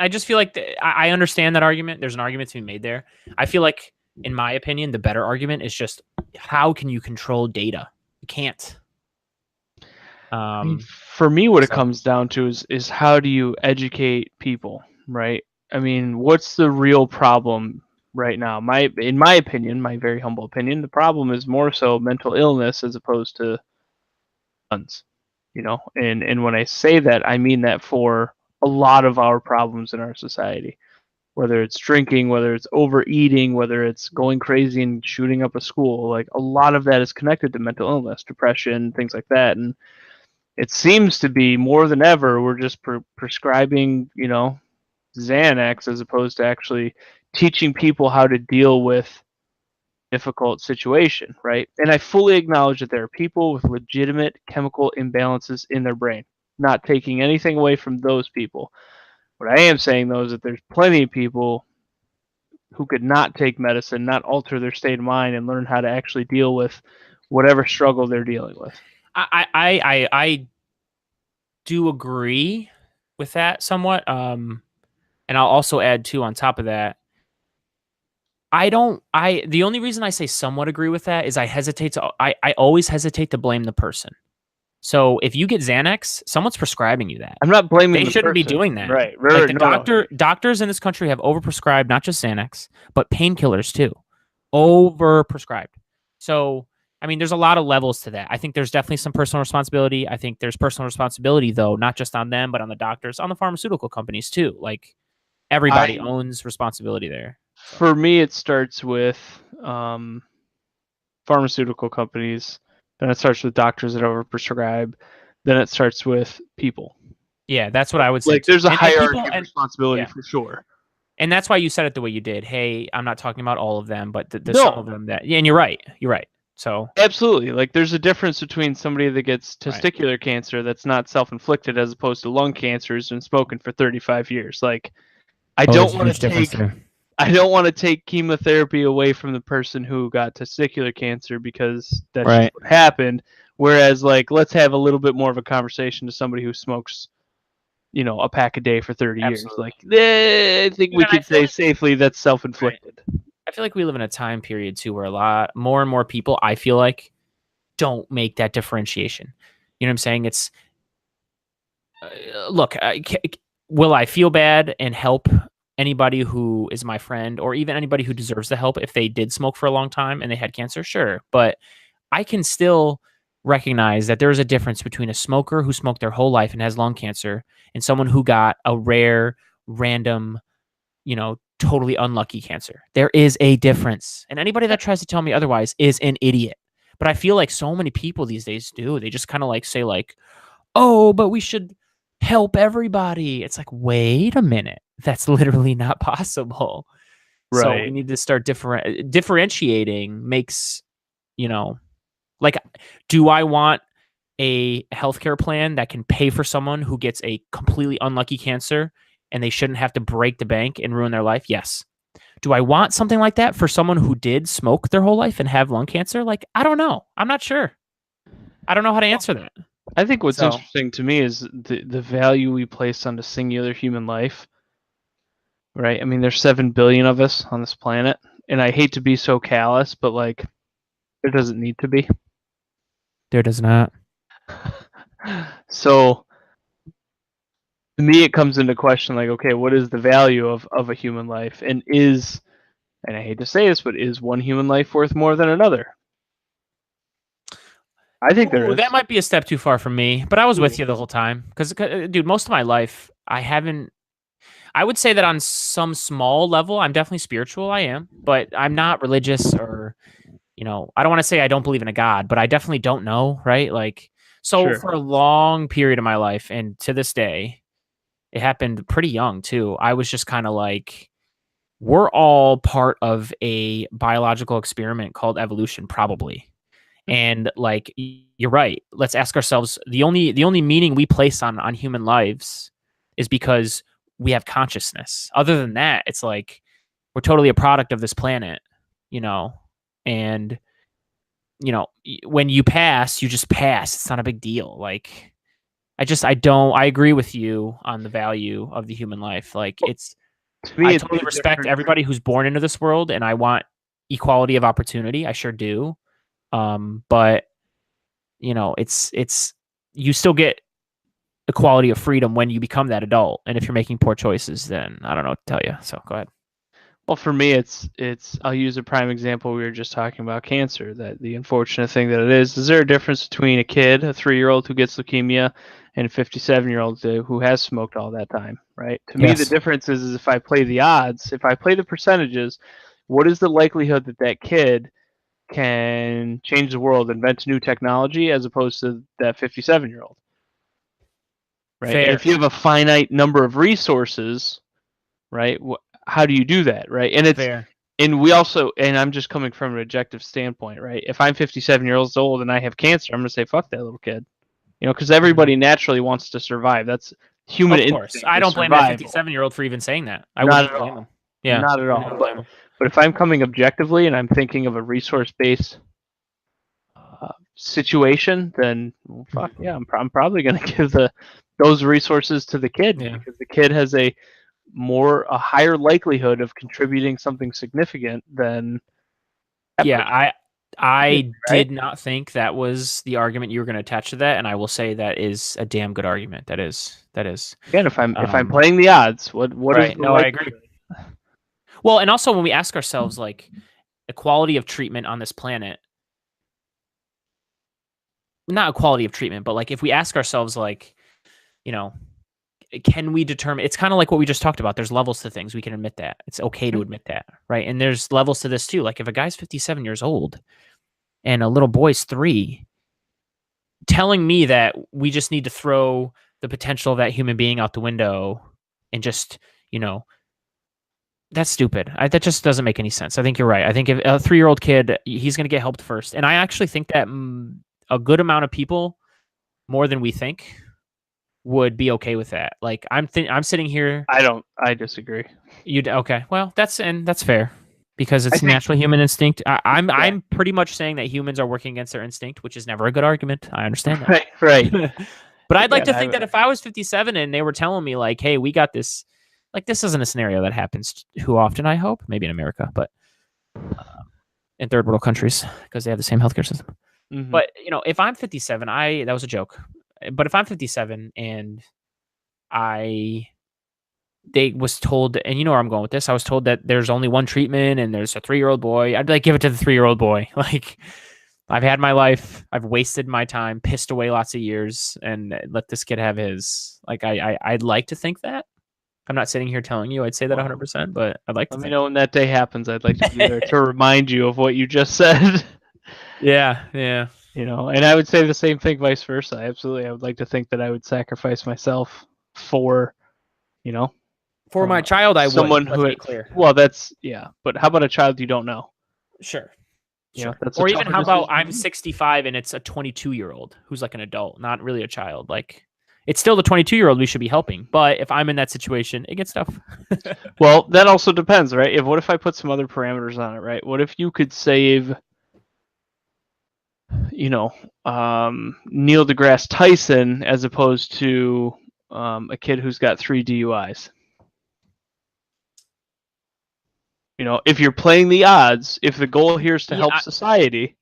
[SPEAKER 1] I understand that argument. There's an argument to be made there. I feel like, in my opinion, the better argument is just, how can you control data? You can't.
[SPEAKER 2] For me, what it comes down to is how do you educate people, right? I mean, what's the real problem right now? In my opinion, my very humble opinion, the problem is more so mental illness as opposed to guns, and when I say that, I mean that for a lot of our problems in our society, whether it's drinking, whether it's overeating, whether it's going crazy and shooting up a school, like, a lot of that is connected to mental illness, depression, things like that. And it seems to be more than ever, we're just prescribing, Xanax as opposed to actually teaching people how to deal with difficult situation, right? And I fully acknowledge that there are people with legitimate chemical imbalances in their brain, not taking anything away from those people. What I am saying, though, is that there's plenty of people who could not take medicine, not alter their state of mind, and learn how to actually deal with whatever struggle they're dealing with.
[SPEAKER 1] I do agree with that somewhat. And I'll also add too, on top of that, the only reason I say somewhat agree with that is I always hesitate to blame the person. So if you get Xanax, someone's prescribing you that.
[SPEAKER 2] I'm not blaming
[SPEAKER 1] They shouldn't be doing that.
[SPEAKER 2] Right.
[SPEAKER 1] Like doctors in this country have overprescribed not just Xanax, but painkillers too. Overprescribed. So, I mean, there's a lot of levels to that. I think there's definitely some personal responsibility. I think there's personal responsibility, though, not just on them, but on the doctors, on the pharmaceutical companies too. Like, everybody owns responsibility there.
[SPEAKER 2] For me, it starts with pharmaceutical companies. Then it starts with doctors that overprescribe. Then it starts with people.
[SPEAKER 1] Yeah, that's what I would say.
[SPEAKER 2] Like, there's a hierarchy of responsibility for sure.
[SPEAKER 1] And that's why you said it the way you did. Hey, I'm not talking about all of them, but the
[SPEAKER 2] No.
[SPEAKER 1] some of them that. Yeah, and you're right. You're right. So
[SPEAKER 2] Absolutely. Like there's a difference between somebody that gets
[SPEAKER 1] right.
[SPEAKER 2] testicular cancer that's not self-inflicted as opposed to lung cancer who's been smoking for 35 years. Like I
[SPEAKER 1] There's
[SPEAKER 2] don't
[SPEAKER 1] a
[SPEAKER 2] want
[SPEAKER 1] huge
[SPEAKER 2] to
[SPEAKER 1] difference
[SPEAKER 2] take
[SPEAKER 1] there.
[SPEAKER 2] I don't want to take chemotherapy away from the person who got testicular cancer because that's just
[SPEAKER 1] Right.
[SPEAKER 2] what happened. Whereas like let's have a little bit more of a conversation to somebody who smokes, a pack a day for 30 years.
[SPEAKER 1] Absolutely.
[SPEAKER 2] Like I think
[SPEAKER 1] Dude,
[SPEAKER 2] we
[SPEAKER 1] and
[SPEAKER 2] could say safely that's self-inflicted.
[SPEAKER 1] I feel like we live in a time period too where a lot more and more people, I feel like, don't make that differentiation. You know what I'm saying? It's look, will I feel bad and help anybody who is my friend or even anybody who deserves the help if they did smoke for a long time and they had cancer? Sure. But I can still recognize that there's a difference between a smoker who smoked their whole life and has lung cancer and someone who got a rare, random, totally unlucky cancer. There is a difference. And anybody that tries to tell me otherwise is an idiot. But I feel like so many people these days do. They just kind of like say like, "Oh, but we should help everybody." It's like, "Wait a minute. That's literally not possible." So we
[SPEAKER 2] Right.
[SPEAKER 1] need to start differentiating makes, you know, like, do I want a healthcare plan that can pay for someone who gets a completely unlucky cancer and they shouldn't have to break the bank and ruin their life? Yes. Do I want something like that for someone who did smoke their whole life and have lung cancer? Like, I don't know. I'm not sure. I don't know how to answer that.
[SPEAKER 2] I think what's
[SPEAKER 1] So,
[SPEAKER 2] interesting to me is the value we place on a singular human life, right? I mean, there's 7 billion of us on this planet, and I hate to be so callous, but like, there doesn't need to be.
[SPEAKER 1] there does not.
[SPEAKER 2] So to me, it comes into question like, okay, what is the value of a human life, and I hate to say this, but is one human life worth more than another? I think there
[SPEAKER 1] Ooh,
[SPEAKER 2] is.
[SPEAKER 1] that might be a step too far for me, but I was with you the whole time. Because, dude, most of my life, I would say that on some small level, I'm definitely spiritual. I am, but I'm not religious or, I don't want to say I don't believe in a God, but I definitely don't know. Right. Like, so
[SPEAKER 2] Sure.
[SPEAKER 1] for a long period of my life and to this day, it happened pretty young too. I was just kind of like, we're all part of a biological experiment called evolution, probably. And like you're right. Let's ask ourselves the only meaning we place on human lives is because we have consciousness. Other than that, it's like we're totally a product of this planet, you know. And when you pass, you just pass. It's not a big deal. Like I agree with you on the value of the human life. Like
[SPEAKER 2] To me,
[SPEAKER 1] I
[SPEAKER 2] it's
[SPEAKER 1] totally
[SPEAKER 2] the
[SPEAKER 1] respect
[SPEAKER 2] difference.
[SPEAKER 1] everybody who's born into this world and I want equality of opportunity. I sure do. But it's you still get equality of freedom when you become that adult. And if you're making poor choices, then I don't know what to tell you. So go ahead.
[SPEAKER 2] Well, for me, it's. I'll use a prime example. We were just talking about cancer. That the unfortunate thing that it is there a difference between a kid, a 3-year-old who gets leukemia, and a 57-year-old who has smoked all that time, right? To me, the
[SPEAKER 1] Yes.
[SPEAKER 2] difference is if I play the odds, if I play the percentages, what is the likelihood that that kid can change the world, invent new technology, as opposed to that 57-year-old, right? And
[SPEAKER 1] Fair.
[SPEAKER 2] if you have a finite number of resources, right? How do you do that, right?
[SPEAKER 1] Fair.
[SPEAKER 2] And we also, and I'm just coming from an objective standpoint, right? If I'm 57 years old and I have cancer, I'm gonna say fuck that little kid, because
[SPEAKER 1] Mhm.
[SPEAKER 2] everybody naturally wants to survive. That's human
[SPEAKER 1] Of course.
[SPEAKER 2] instinct
[SPEAKER 1] I
[SPEAKER 2] is
[SPEAKER 1] don't blame that
[SPEAKER 2] survival.
[SPEAKER 1] 57-year-old for even saying that. I
[SPEAKER 2] Not
[SPEAKER 1] wouldn't
[SPEAKER 2] at
[SPEAKER 1] blame them.
[SPEAKER 2] all.
[SPEAKER 1] Yeah.
[SPEAKER 2] Not at
[SPEAKER 1] Wouldn't
[SPEAKER 2] all.
[SPEAKER 1] even
[SPEAKER 2] But
[SPEAKER 1] blame them.
[SPEAKER 2] but if I'm coming objectively and I'm thinking of a resource based situation, then well, fuck
[SPEAKER 1] Mhm.
[SPEAKER 2] yeah, I'm probably gonna give those resources to the kid
[SPEAKER 1] Yeah.
[SPEAKER 2] because the kid has a higher likelihood of contributing something significant than that
[SPEAKER 1] Yeah.
[SPEAKER 2] person,
[SPEAKER 1] I
[SPEAKER 2] right?
[SPEAKER 1] did not think that was the argument you were going to attach to that, and I will say that is a damn good argument. That is. That is.
[SPEAKER 2] Again, if I'm
[SPEAKER 1] Um,
[SPEAKER 2] playing the odds, what is
[SPEAKER 1] right.
[SPEAKER 2] the
[SPEAKER 1] No, I agree.
[SPEAKER 2] likelihood?
[SPEAKER 1] Well, and also when we ask ourselves like equality of treatment on this planet, not equality of treatment, but like if we ask ourselves like, you know, can we determine it's kind of like what we just talked about. There's levels to things. We can admit that. It's okay to admit that. Right. And there's levels to this too. Like if a guy's 57 years old and a little boy's 3, telling me that we just need to throw the potential of that human being out the window and just, you know, That's stupid. That just doesn't make any sense. I think you're right. I think if a 3-year-old kid, he's going to get helped first. And I actually think that a good amount of people, more than we think, would be okay with that. Like I'm sitting here.
[SPEAKER 2] I disagree.
[SPEAKER 1] Okay. Well, that's fair because it's naturally human instinct. I'm pretty much saying that humans are working against their instinct, which is never a good argument. I understand that.
[SPEAKER 2] Right.
[SPEAKER 1] But I'd like to think that if I was 57 and they were telling me like, hey, we got this, like this isn't a scenario that happens too often, I hope, maybe in America, but in third world countries because they have the same healthcare system. Mm-hmm. But, if I'm 57, that was a joke. But if I'm 57 and they was told, and you know where I'm going with this, I was told that there's only one treatment and there's a 3-year-old boy, I'd like give it to the 3-year-old boy. Like, I've had my life. I've wasted my time, pissed away lots of years, and let this kid have his. Like, I'd like to think that. I'm not sitting here telling you I'd say that 100%, but I'd like to.
[SPEAKER 2] Let me know when that day happens. I'd like to be there to remind you of what you just said.
[SPEAKER 1] Yeah.
[SPEAKER 2] And I would say the same thing, vice versa. Absolutely, I would like to think that I would sacrifice myself for,
[SPEAKER 1] for my child. I
[SPEAKER 2] someone
[SPEAKER 1] would. Let's be clear.
[SPEAKER 2] Well, that's But how about a child you don't know?
[SPEAKER 1] Sure.
[SPEAKER 2] Or
[SPEAKER 1] even how about I'm 65 and it's a 22-year-old who's like an adult, not really a child. Like, it's still the 22-year-old we should be helping. But if I'm in that situation, it gets tough.
[SPEAKER 2] Well, that also depends, right? What if I put some other parameters on it, right? What if you could save, Neil deGrasse Tyson as opposed to a kid who's got 3 DUIs? If you're playing the odds, if the goal here is to help society.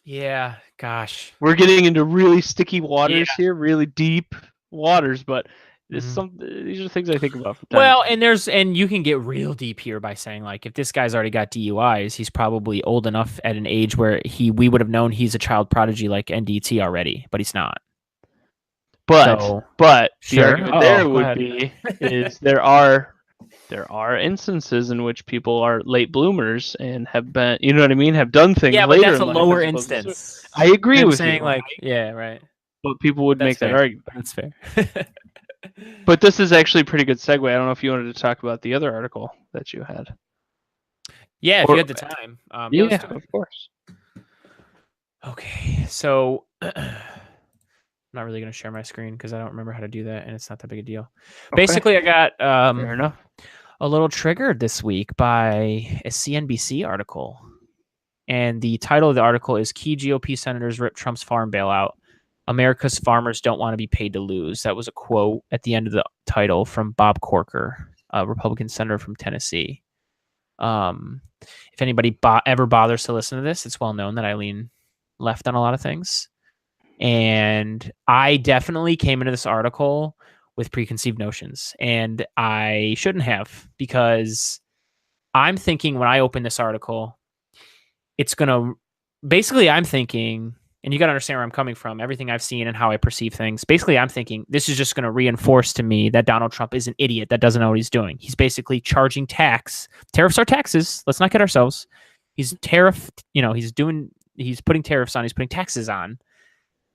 [SPEAKER 1] Yeah, gosh.
[SPEAKER 2] We're getting into really sticky waters here, really deep waters, but these are things I think about.
[SPEAKER 1] Well, and you can get real deep here by saying, like, if this guy's already got DUIs, he's probably old enough at an age where we would have known he's a child prodigy like NDT already, but he's not.
[SPEAKER 2] But the argument there would be is there are instances in which people are late bloomers and have been, you know what I mean, have done things later.
[SPEAKER 1] Yeah, but that's a lower instance.
[SPEAKER 2] I agree with
[SPEAKER 1] saying,
[SPEAKER 2] you.
[SPEAKER 1] Like, yeah, right.
[SPEAKER 2] But people would make that argument.
[SPEAKER 1] That's fair.
[SPEAKER 2] But this is actually a pretty good segue. I don't know if you wanted to talk about the other article that you had.
[SPEAKER 1] Yeah, if you had the time.
[SPEAKER 2] Yeah, of course.
[SPEAKER 1] Okay, so I'm not really going to share my screen because I don't remember how to do that, and it's not that big a deal. Okay. Basically, I got
[SPEAKER 2] fair enough.
[SPEAKER 1] A little triggered this week by a CNBC article. And the title of the article is Key GOP Senators Rip Trump's Farm Bailout. America's farmers don't want to be paid to lose. That was a quote at the end of the title from Bob Corker, a Republican senator from Tennessee. If anybody ever bothers to listen to this, it's well known that I lean left on a lot of things. And I definitely came into this article with preconceived notions, and I shouldn't have, because I'm thinking when I open this article, it's going to basically, I'm thinking, and you got to understand where I'm coming from, everything I've seen and how I perceive things. Basically, I'm thinking this is just going to reinforce to me that Donald Trump is an idiot that doesn't know what he's doing. He's basically charging tax. Tariffs are taxes. Let's not kid ourselves. He's putting tariffs on, he's putting taxes on,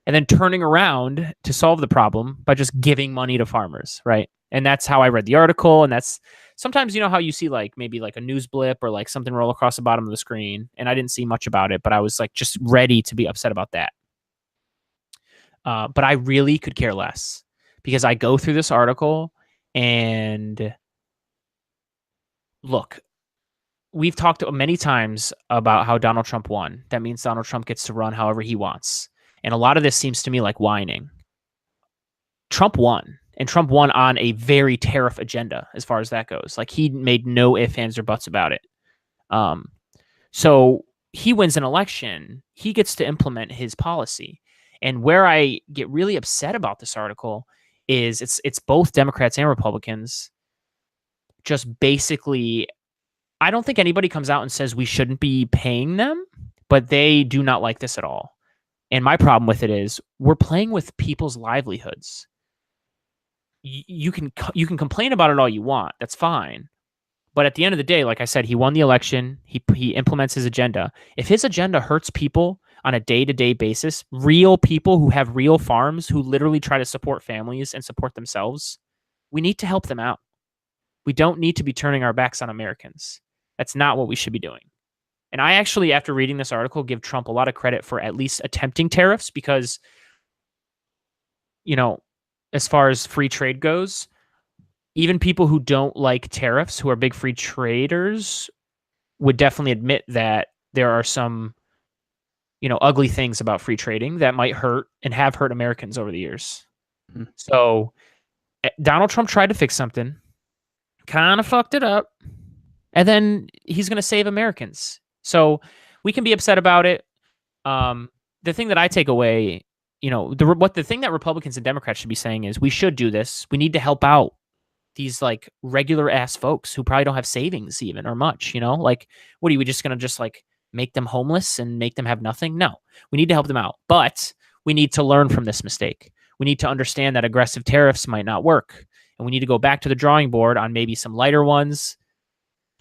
[SPEAKER 1] and then turning around to solve the problem by just giving money to farmers, right? And that's how I read the article. And that's sometimes, how you see like maybe like a news blip or like something roll across the bottom of the screen. And I didn't see much about it, but I was like just ready to be upset about that. But I really could care less, because I go through this article and look, we've talked many times about how Donald Trump won. That means Donald Trump gets to run however he wants. And a lot of this seems to me like whining. Trump won, and Trump won on a very tariff agenda as far as that goes. Like, he made no ifs, ands, or buts about it. So he wins an election. He gets to implement his policy. And where I get really upset about this article is it's both Democrats and Republicans just basically, I don't think anybody comes out and says we shouldn't be paying them, but they do not like this at all. And my problem with it is we're playing with people's livelihoods. You can complain about it all you want. That's fine. But at the end of the day, like I said, he won the election. He implements his agenda. If his agenda hurts people on a day-to-day basis, real people who have real farms, who literally try to support families and support themselves, we need to help them out. We don't need to be turning our backs on Americans. That's not what we should be doing. And I actually, after reading this article, give Trump a lot of credit for at least attempting tariffs because, as far as free trade goes, even people who don't like tariffs, who are big free traders, would definitely admit that there are some, ugly things about free trading that might hurt and have hurt Americans over the years. Mm-hmm. So Donald Trump tried to fix something, kind of fucked it up, and then he's going to save Americans. So we can be upset about it. The thing that I take away, the thing that Republicans and Democrats should be saying is we should do this. We need to help out these like regular ass folks who probably don't have savings even or much, like, what are we just going to just like make them homeless and make them have nothing? No, we need to help them out, but we need to learn from this mistake. We need to understand that aggressive tariffs might not work. And we need to go back to the drawing board on maybe some lighter ones.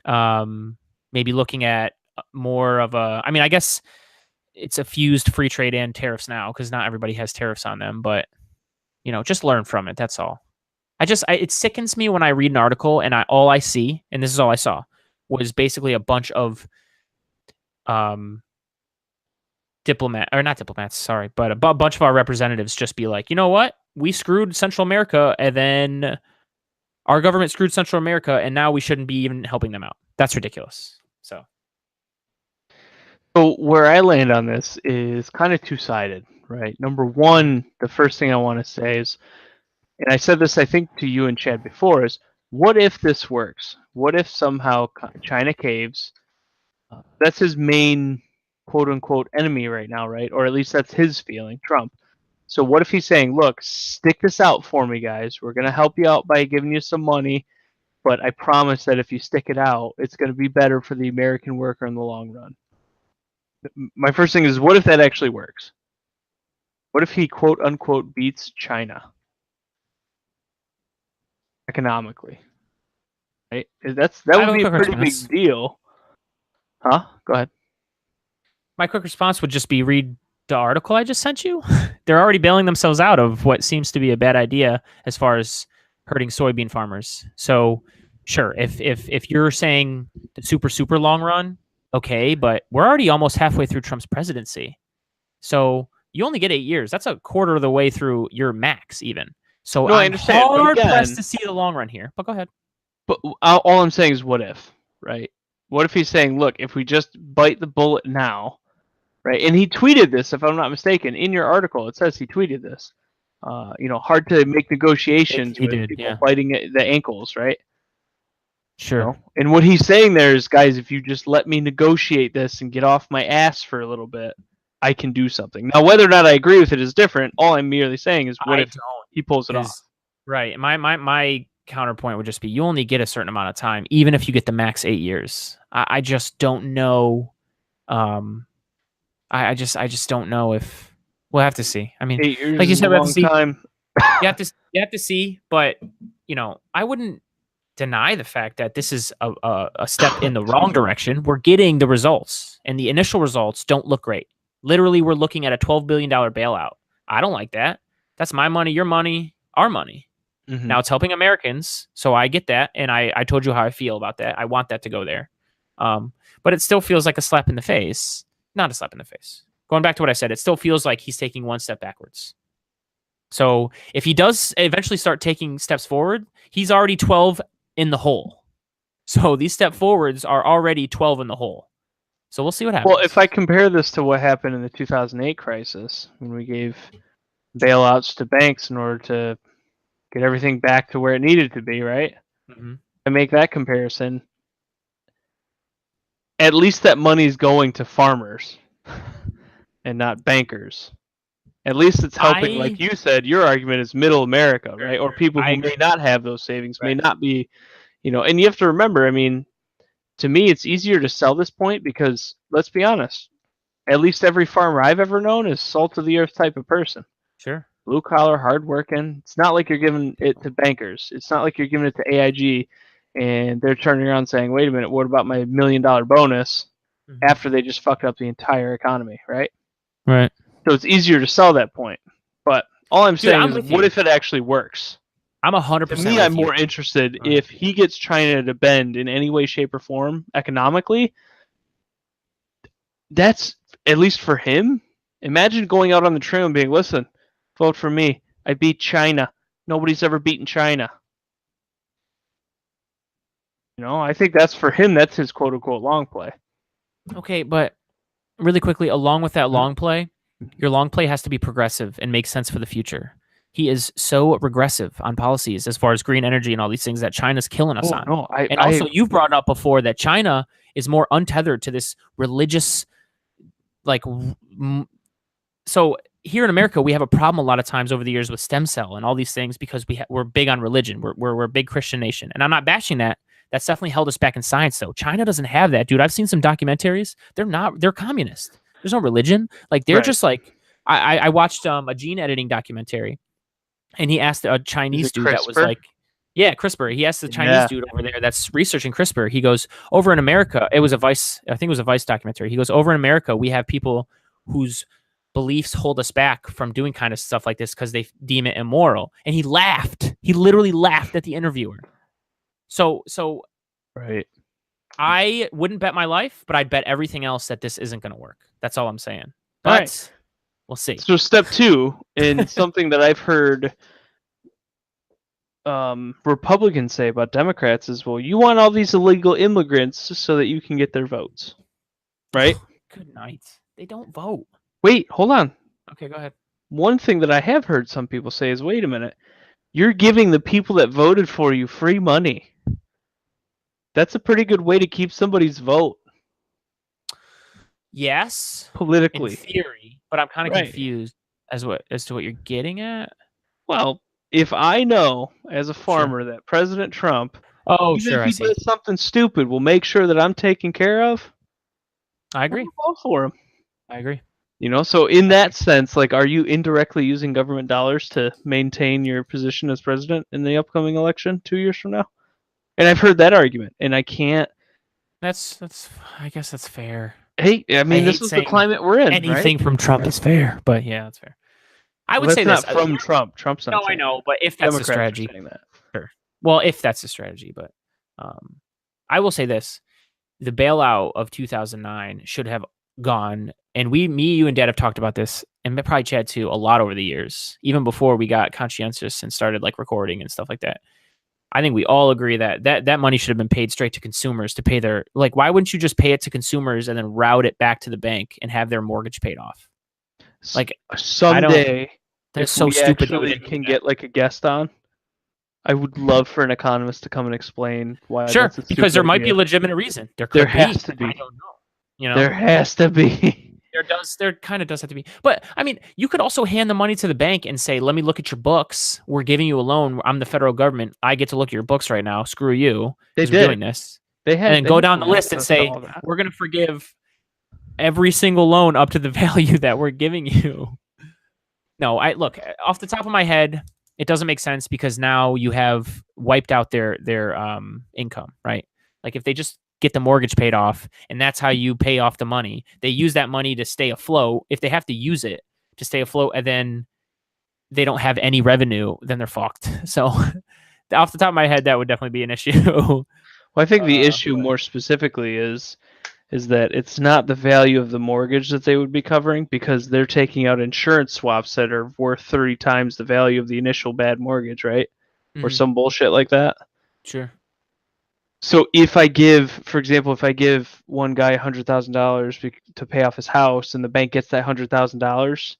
[SPEAKER 1] Maybe looking at more of I guess it's a fused free trade and tariffs now because not everybody has tariffs on them, but just learn from it. That's all. It sickens me when I read an article and all I see, and this is all I saw, was basically a bunch of not diplomats, sorry, but a bunch of our representatives just be like, you know what? We screwed Central America, and then our government screwed Central America, and now we shouldn't be even helping them out. That's ridiculous. So
[SPEAKER 2] where I land on this is kind of two-sided, right? Number one, the first thing I want to say is, and I said this, I think, to you and Chad before, is what if this works? What if somehow China caves? That's his main quote-unquote enemy right now, right? Or at least that's his feeling, Trump. So what if he's saying, look, stick this out for me, guys. We're going to help you out by giving you some money, but I promise that if you stick it out, it's going to be better for the American worker in the long run. My first thing is, what if that actually works? What if he quote-unquote beats China economically? Right? That would be a pretty big deal. Huh? Go ahead.
[SPEAKER 1] My quick response would just be read the article I just sent you. They're already bailing themselves out of what seems to be a bad idea as far as hurting soybean farmers. So sure, if you're saying the super long run, okay, but we're already almost halfway through Trump's presidency. So you only get 8 years. That's a quarter of the way through your max even. So I'm hard pressed to see the long run here. But go ahead.
[SPEAKER 2] But all I'm saying is what if, right? What if he's saying, look, if we just bite the bullet now, right? And he tweeted this, if I'm not mistaken, in your article. It says he tweeted this. Hard to make negotiations with people biting the ankles, right?
[SPEAKER 1] Sure.
[SPEAKER 2] And what he's saying there is, guys, if you just let me negotiate this and get off my ass for a little bit, I can do something. Now, whether or not I agree with it is different. All I'm merely saying is, what if he pulls it off?
[SPEAKER 1] Right. My counterpoint would just be, you only get a certain amount of time, even if you get the max 8 years. I just don't know. I just don't know if we'll have to see. I mean,
[SPEAKER 2] 8 years
[SPEAKER 1] like you said,
[SPEAKER 2] we have to see. Time.
[SPEAKER 1] you have to see, but I wouldn't deny the fact that this is a step in the wrong direction. We're getting the results, and the initial results don't look great. Literally, we're looking at a $12 billion bailout. I don't like that. That's my money, your money, our money. Mm-hmm. Now it's helping Americans, so I get that, and I told you how I feel about that. I want that to go there. But it still feels like a slap in the face. Not a slap in the face. Going back to what I said, it still feels like he's taking one step backwards. So if he does eventually start taking steps forward, he's already 12 in the hole. So these step forwards are already 12 in the hole. So we'll see what happens.
[SPEAKER 2] Well, if I compare this to what happened in the 2008 crisis, when we gave bailouts to banks in order to get everything back to where it needed to be, right? Mm-hmm. I make that comparison. At least that money's going to farmers and not bankers. At least it's helping, like you said, your argument is middle America, right? Or people who may not have those savings, may not be, and you have to remember, I mean, to me, it's easier to sell this point because, let's be honest, at least every farmer I've ever known is salt of the earth type of person.
[SPEAKER 1] Sure.
[SPEAKER 2] Blue collar, hardworking. It's not like you're giving it to bankers. It's not like you're giving it to AIG and they're turning around saying, wait a minute, what about my $1 million bonus after they just fucked up the entire economy, right?
[SPEAKER 1] Right.
[SPEAKER 2] So it's easier to sell that point. But all I'm saying is, what if it actually works?
[SPEAKER 1] I'm 100%.
[SPEAKER 2] To me, I'm more interested if he gets China to bend in any way, shape, or form economically. That's, at least for him. Imagine going out on the trail and being, listen, vote for me. I beat China. Nobody's ever beaten China. I think that's for him. That's his quote unquote long play.
[SPEAKER 1] Okay, but really quickly, along with that long play, your long play has to be progressive and make sense for the future. He is so regressive on policies as far as green energy and all these things that China's killing us on.
[SPEAKER 2] No,
[SPEAKER 1] and also, you've brought up before that China is more untethered to this religious, so here in America, we have a problem a lot of times over the years with stem cell and all these things because we're big on religion. We're a big Christian nation, and I'm not bashing that. That's definitely held us back in science, though. China doesn't have that, dude. I've seen some documentaries. They're communist. There's no religion. They're just I watched a gene editing documentary, and he asked a Chinese dude that was like, yeah, CRISPR. He asked the Chinese dude over there that's researching CRISPR. He goes, over in America, I think it was a Vice documentary. He goes, over in America, we have people whose beliefs hold us back from doing kind of stuff like this because they deem it immoral. And he laughed. He literally laughed at the interviewer. So
[SPEAKER 2] right.
[SPEAKER 1] I wouldn't bet my life, but I'd bet everything else that this isn't going to work. That's all I'm saying. But we'll see.
[SPEAKER 2] So step 2, and something that I've heard Republicans say about Democrats is, well, you want all these illegal immigrants so that you can get their votes, right?
[SPEAKER 1] Good night. They don't vote.
[SPEAKER 2] Wait, hold on.
[SPEAKER 1] Okay, go ahead.
[SPEAKER 2] One thing that I have heard some people say is, wait a minute, you're giving the people that voted for you free money. That's a pretty good way to keep somebody's vote.
[SPEAKER 1] Yes,
[SPEAKER 2] politically,
[SPEAKER 1] in theory, but I'm kind of confused as to what you're getting at.
[SPEAKER 2] Well, if I know as a farmer that President Trump, even if he does something stupid, will make sure that I'm taken care of,
[SPEAKER 1] I agree.
[SPEAKER 2] I'll vote for him.
[SPEAKER 1] I agree.
[SPEAKER 2] So in that sense, are you indirectly using government dollars to maintain your position as president in the upcoming election 2 years from now? And I've heard that argument, and I can't.
[SPEAKER 1] I guess that's fair.
[SPEAKER 2] Hey, I mean, this is the climate we're in.
[SPEAKER 1] Anything from Trump is fair, but yeah, that's fair. I would say
[SPEAKER 2] that's not from Trump. Trump's not.
[SPEAKER 1] No, I know, but if that's the strategy, sure. Well, if that's the strategy, but I will say this: the bailout of 2009 should have gone. And me, you, and Dad have talked about this, and probably Chad too, a lot over the years, even before we got conscientious and started recording and stuff like that. I think we all agree that money should have been paid straight to consumers to pay their, why wouldn't you just pay it to consumers and then route it back to the bank and have their mortgage paid off?
[SPEAKER 2] Someday,
[SPEAKER 1] that's so stupid that we
[SPEAKER 2] can get a guest on. I would love for an economist to come and explain why.
[SPEAKER 1] Sure, because there might be a legitimate reason. There
[SPEAKER 2] has to be.
[SPEAKER 1] I don't know.
[SPEAKER 2] There has to be.
[SPEAKER 1] There kind of does have to be. But I mean, you could also hand the money to the bank and say, let me look at your books. We're giving you a loan. I'm the federal government. I get to look at your books right now. Screw you. We're doing this. And then go down the list and say, we're going to forgive every single loan up to the value that we're giving you. No, look, off the top of my head, it doesn't make sense because now you have wiped out their income, right? If they just get the mortgage paid off, and that's how you pay off the money. They use that money to stay afloat. If they have to use it to stay afloat and then they don't have any revenue, then they're fucked. So off the top of my head, that would definitely be an issue.
[SPEAKER 2] Well, I think the issue more specifically is that it's not the value of the mortgage that they would be covering because they're taking out insurance swaps that are worth 30 times the value of the initial bad mortgage, right? Mm-hmm. Or some bullshit like that.
[SPEAKER 1] Sure.
[SPEAKER 2] So for example, if I give one guy $100,000 to pay off his house, and the bank gets that $100,000,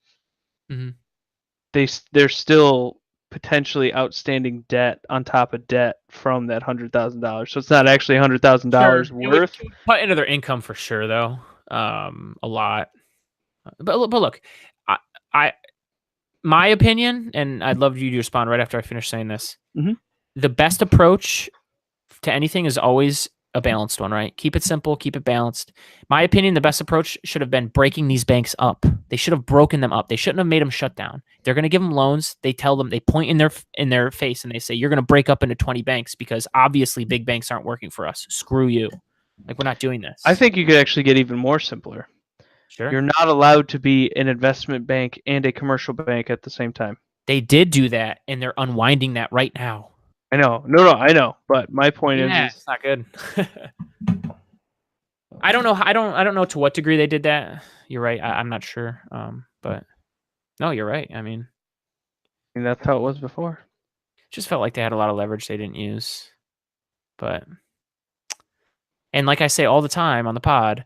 [SPEAKER 2] there's still potentially outstanding debt on top of debt from that $100,000. So it's not actually $100,000 worth.
[SPEAKER 1] Put into their income for sure, though, a lot. But look, my opinion, and I'd love you to respond right after I finish saying this.
[SPEAKER 2] Mm-hmm.
[SPEAKER 1] The best approach to anything is always a balanced one, right? Keep it simple, keep it balanced. My opinion, the best approach should have been breaking these banks up. They should have broken them up. They shouldn't have made them shut down. They're going to give them loans. They tell them, they point in their face and they say, you're going to break up into 20 banks because obviously big banks aren't working for us. Screw you. We're not doing this.
[SPEAKER 2] I think you could actually get even more simpler.
[SPEAKER 1] Sure.
[SPEAKER 2] You're not allowed to be an investment bank and a commercial bank at the same time.
[SPEAKER 1] They did do that, and they're unwinding that right now.
[SPEAKER 2] I know. No, I know. But my point is
[SPEAKER 1] it's not good. I don't know. I don't know to what degree they did that. You're right. I'm not sure. But no, you're right. I mean,
[SPEAKER 2] that's how it was before.
[SPEAKER 1] Just felt like they had a lot of leverage they didn't use. And like I say all the time on the pod,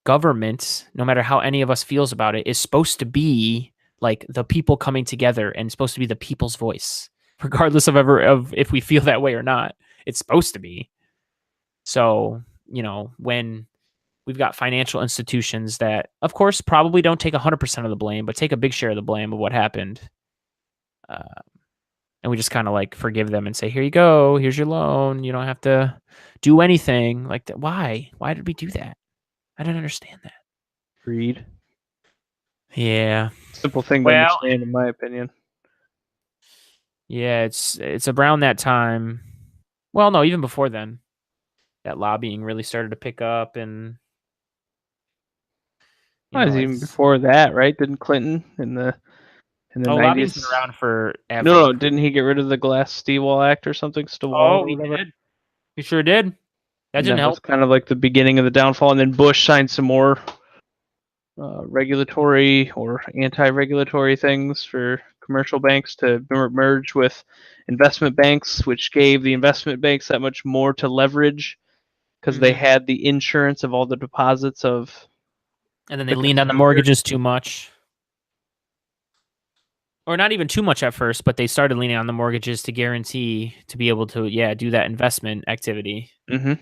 [SPEAKER 1] government, no matter how any of us feels about it, is supposed to be like the people coming together and supposed to be the people's voice, regardless of if we feel that way or not. It's supposed to be. So, when we've got financial institutions that, of course, probably don't take 100% of the blame, but take a big share of the blame of what happened. And we just kind of like forgive them and say, here you go. Here's your loan. You don't have to do anything like that. Why? Why did we do that? I don't understand that.
[SPEAKER 2] Greed.
[SPEAKER 1] Yeah.
[SPEAKER 2] Simple thing to understand, in my opinion.
[SPEAKER 1] Yeah, it's around that time. Well, no, even before then, that lobbying really started to pick up, and
[SPEAKER 2] even before that, right? Didn't Clinton in the 90s?
[SPEAKER 1] Lobbying's been around for ever.
[SPEAKER 2] No, didn't he get rid of the GlassSteagall Act or something?
[SPEAKER 1] He did. He sure did. That didn't help.
[SPEAKER 2] Was kind of like the beginning of the downfall, and then Bush signed some more regulatory or anti-regulatory things for commercial banks to merge with investment banks, which gave the investment banks that much more to leverage because they had the insurance of all the deposits of.
[SPEAKER 1] And then they leaned on the mortgages too much. Or not even too much at first, but they started leaning on the mortgages to guarantee to be able to, do that investment activity.
[SPEAKER 2] Mm-hmm.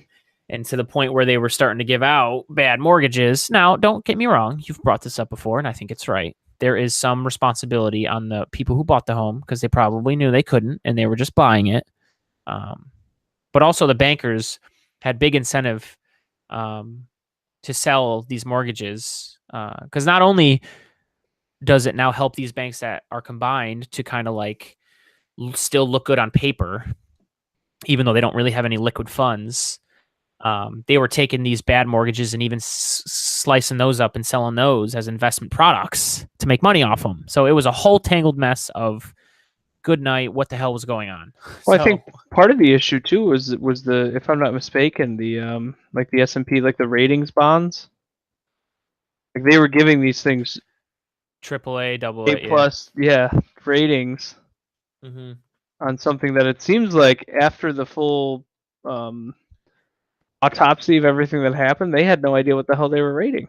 [SPEAKER 1] And to the point where they were starting to give out bad mortgages. Now, don't get me wrong. You've brought this up before, and I think it's right. There is some responsibility on the people who bought the home because they probably knew they couldn't, and they were just buying it. But also the bankers had big incentive to sell these mortgages because not only does it now help these banks that are combined to kind of like still look good on paper, even though they don't really have any liquid funds. They were taking these bad mortgages and even slicing those up and selling those as investment products to make money off them. So it was a whole tangled mess of good night. What the hell was going on?
[SPEAKER 2] Well, I think part of the issue too was the, if I'm not mistaken, the like the S&P, like the ratings bonds, like they were giving these things
[SPEAKER 1] AAA, AA,
[SPEAKER 2] A plus, ratings on something that it seems like after the full autopsy of everything that happened, they had no idea what the hell they were rating.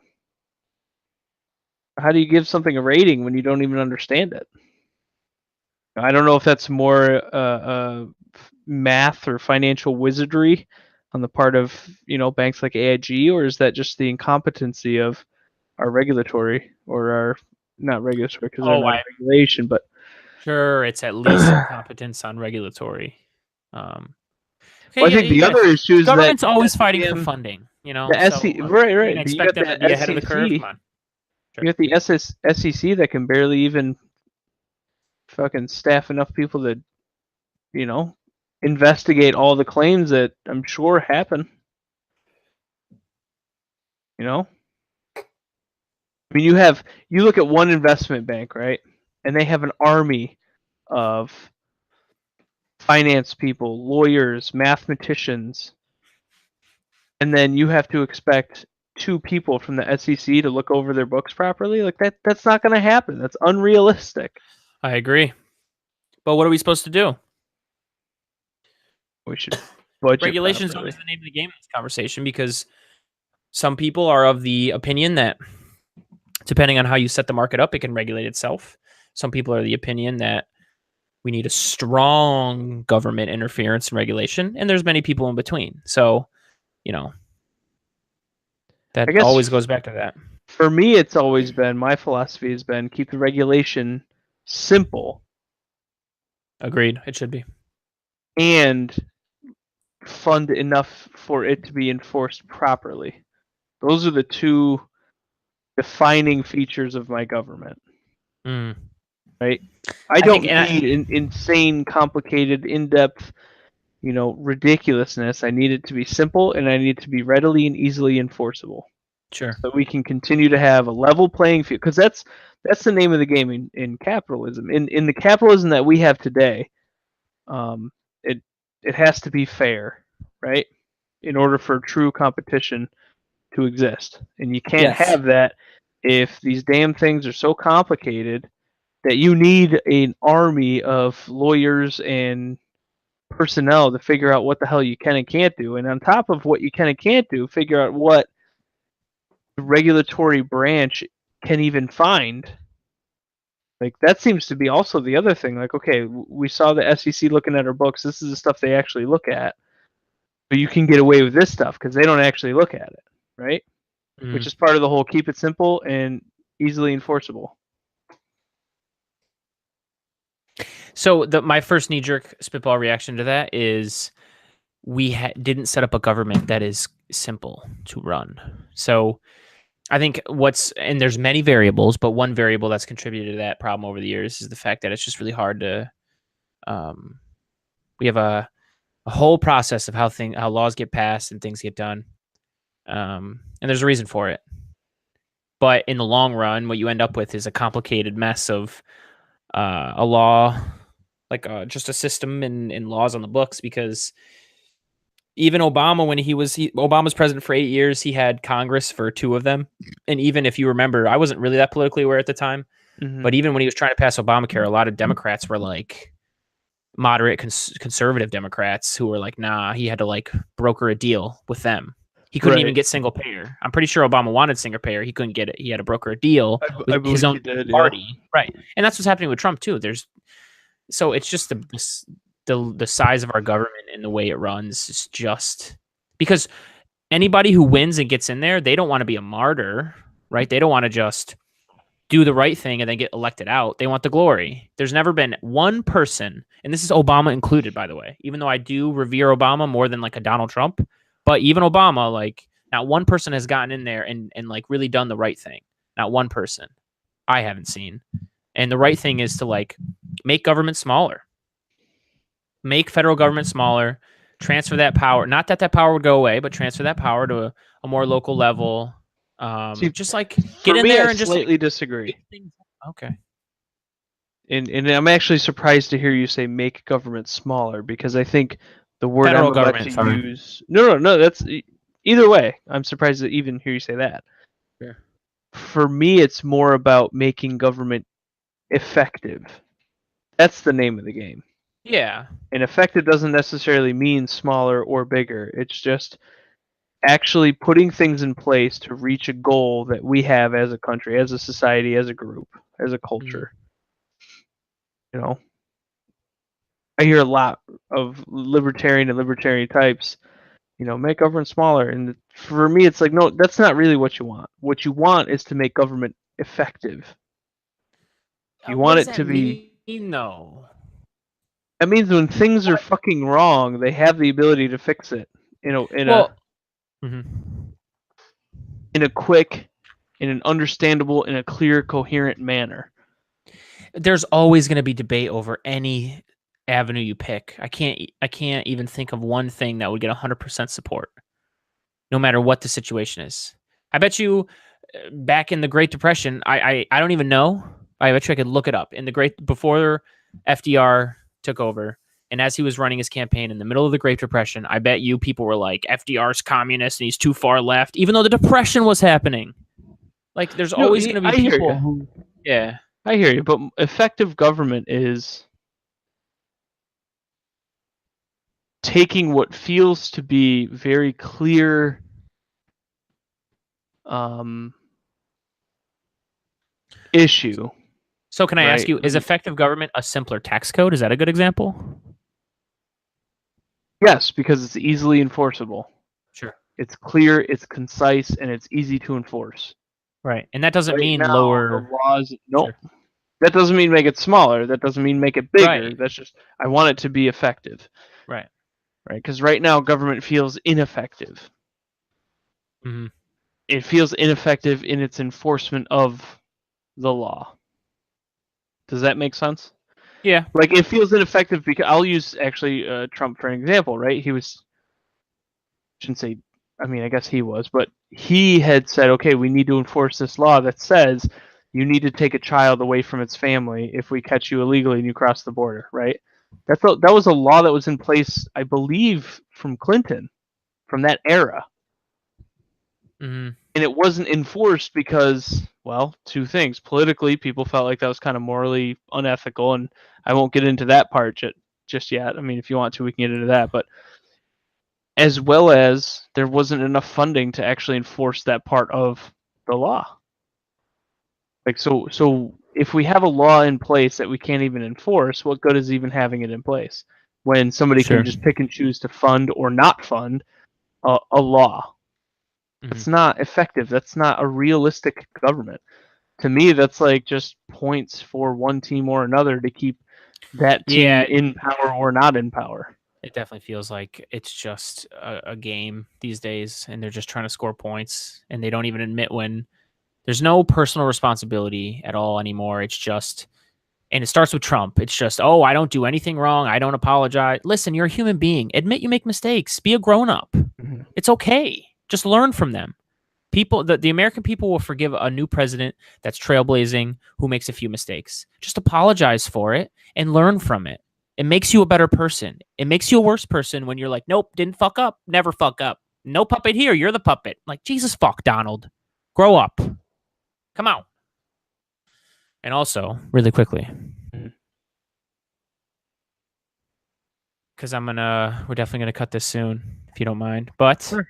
[SPEAKER 2] How do you give something a rating when you don't even understand it? I don't know if that's more math or financial wizardry on the part of banks like AIG, or is that just the incompetency of our regulatory or our not regulatory because they're not regulation, but
[SPEAKER 1] sure, it's at least incompetence on regulatory.
[SPEAKER 2] Okay, I think the other issue is that
[SPEAKER 1] government's always fighting for funding.
[SPEAKER 2] The SEC, right.
[SPEAKER 1] Expect them to be ahead of the curve. Come on.
[SPEAKER 2] Sure. You got the SEC that can barely even fucking staff enough people to, investigate all the claims that I'm sure happen. I mean, you look at one investment bank, right, and they have an army of finance people, lawyers, mathematicians, and then you have to expect two people from the SEC to look over their books properly. Like that's not going to happen. That's unrealistic.
[SPEAKER 1] I agree. But what are we supposed to do?
[SPEAKER 2] We should budget.
[SPEAKER 1] Regulations always the name of the game in this conversation because some people are of the opinion that depending on how you set the market up, it can regulate itself. Some people are of the opinion that we need a strong government interference and regulation, and there's many people in between. So, that always goes back to that.
[SPEAKER 2] For me, it's always been, my philosophy has been keep the regulation simple.
[SPEAKER 1] Agreed. It should be.
[SPEAKER 2] And fund enough for it to be enforced properly. Those are the two defining features of my government. Right? I don't need insane, complicated, in-depth, ridiculousness. I need it to be simple, and I need it to be readily and easily enforceable.
[SPEAKER 1] Sure.
[SPEAKER 2] so we can continue to have a level playing field, because that's the name of the game in capitalism. In the capitalism that we have today, it has to be fair, right? In order for true competition to exist, and you can't
[SPEAKER 1] Yes.
[SPEAKER 2] have that if these damn things are so complicated that you need an army of lawyers and personnel to figure out what the hell you can and can't do, and on top of what you can and can't do, figure out what the regulatory branch can even find. Like, that seems to be also the other thing. Like, okay, we saw the SEC looking at our books. This is the stuff they actually look at. But you can get away with this stuff because they don't actually look at it, right? Which is part of the whole keep it simple and easily enforceable.
[SPEAKER 1] So my first knee-jerk spitball reaction to that is we didn't set up a government that is simple to run. So I think and there's many variables, but one variable that's contributed to that problem over the years is the fact that it's just really hard to. We have a whole process of how laws get passed and things get done, and there's a reason for it. But in the long run, what you end up with is a complicated mess of a law, like just a system and laws on the books, because even Obama, when Obama's president for 8 years, he had Congress for 2 of them. And even if you remember, I wasn't really that politically aware at the time, but even when he was trying to pass Obamacare, a lot of Democrats were like moderate conservative Democrats who were like, nah, he had to like broker a deal with them. He couldn't even get single payer. I'm pretty sure Obama wanted single payer. He couldn't get it. He had to broker a deal with his own party. Yeah. Right. And that's what's happening with Trump too. So it's just the size of our government and the way it runs is just because anybody who wins and gets in there, they don't want to be a martyr, right? They don't want to just do the right thing and then get elected out. They want the glory. There's never been one person, and this is Obama included, by the way, even though I do revere Obama more than like a Donald Trump, but even Obama, like not one person has gotten in there and like really done the right thing. Not one person I haven't seen. And the right thing is to like make government smaller. Make federal government smaller, transfer that power. Not that power would go away, but transfer that power to a more local level. Just like get in there and just
[SPEAKER 2] slightly disagree.
[SPEAKER 1] Okay.
[SPEAKER 2] And I'm actually surprised to hear you say make government smaller, because I think the word
[SPEAKER 1] federal
[SPEAKER 2] I'm about
[SPEAKER 1] government
[SPEAKER 2] to use. No. That's either way. I'm surprised to even hear you say that.
[SPEAKER 1] Yeah.
[SPEAKER 2] For me, it's more about making government effective. That's the name of the game.
[SPEAKER 1] Yeah.
[SPEAKER 2] And effective doesn't necessarily mean smaller or bigger. It's just actually putting things in place to reach a goal that we have as a country, as a society, as a group, as a culture. You know, I hear a lot of libertarian types, make government smaller. And for me, it's like, no, that's not really what you want. What you want is to make government effective. You want it to be.
[SPEAKER 1] No.
[SPEAKER 2] That means when things are fucking wrong, they have the ability to fix it in a quick, in an understandable, in a clear, coherent manner.
[SPEAKER 1] There's always going to be debate over any avenue you pick. I can't even think of one thing that would get 100% support, no matter what the situation is. I bet you back in the Great Depression, I don't even know. I bet you I could look it up. Before FDR took over, and as he was running his campaign in the middle of the Great Depression, I bet you people were like, FDR's communist and he's too far left, even though the Depression was happening. Like, there's always going to be people who... Yeah.
[SPEAKER 2] I hear you, but effective government is taking what feels to be very clear issue.
[SPEAKER 1] So can I ask you, is effective government a simpler tax code? Is that a good example?
[SPEAKER 2] Yes, because it's easily enforceable.
[SPEAKER 1] Sure.
[SPEAKER 2] It's clear, it's concise, and it's easy to enforce.
[SPEAKER 1] Right. And that doesn't mean lower
[SPEAKER 2] laws. No. Sure. That doesn't mean make it smaller. That doesn't mean make it bigger. Right. That's just, I want it to be effective.
[SPEAKER 1] Right.
[SPEAKER 2] Right. Because right now government feels ineffective.
[SPEAKER 1] Mm-hmm.
[SPEAKER 2] It feels ineffective in its enforcement of the law. Does that make sense?
[SPEAKER 1] Yeah.
[SPEAKER 2] Like, it feels ineffective because I'll use actually Trump for an example, right? He was, I shouldn't say I mean, I guess he was, but he had said, okay, we need to enforce this law that says you need to take a child away from its family if we catch you illegally and you cross the border, right? That was a law that was in place, I believe, from Clinton, from that era.
[SPEAKER 1] Mm-hmm.
[SPEAKER 2] And it wasn't enforced because, well, two things. Politically, people felt like that was kind of morally unethical, and I won't get into that part just yet. I mean, if you want to, we can get into that. But as well as there wasn't enough funding to actually enforce that part of the law. Like so if we have a law in place that we can't even enforce, what good is even having it in place when somebody
[SPEAKER 1] Sure.
[SPEAKER 2] can just pick and choose to fund or not fund a law? That's not effective. That's not a realistic government. To me, that's like just points for one team or another to keep that team in power or not in power.
[SPEAKER 1] It definitely feels like it's just a game these days, and they're just trying to score points, and they don't even admit when there's no personal responsibility at all anymore. It's just, and it starts with Trump. It's just, oh, I don't do anything wrong. I don't apologize. Listen, you're a human being. Admit you make mistakes. Be a grown up.
[SPEAKER 2] Mm-hmm.
[SPEAKER 1] It's okay. Just learn from them. People, the American people will forgive a new president that's trailblazing who makes a few mistakes. Just apologize for it and learn from it. It makes you a better person. It makes you a worse person when you're like, nope, didn't fuck up, never fuck up. No puppet here. You're the puppet. Like, Jesus fuck, Donald. Grow up. Come on. And also, really quickly, because we're definitely gonna cut this soon, if you don't mind. But
[SPEAKER 2] Sure.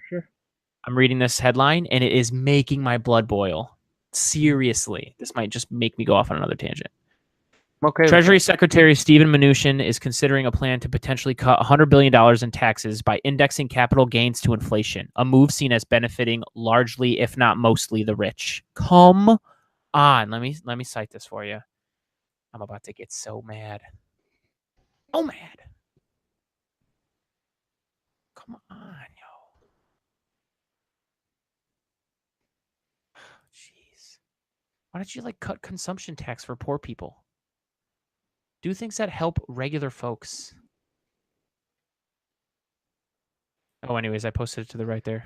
[SPEAKER 1] I'm reading this headline, and it is making my blood boil. Seriously, this might just make me go off on another tangent.
[SPEAKER 2] Okay.
[SPEAKER 1] Treasury Secretary Steven Mnuchin is considering a plan to potentially cut $100 billion in taxes by indexing capital gains to inflation, a move seen as benefiting largely, if not mostly, the rich. Come on. Let me cite this for you. I'm about to get so mad. So mad. Come on, yo. Jeez. Why don't you cut consumption tax for poor people? Do things that help regular folks. Oh, anyways, I posted it to the right there.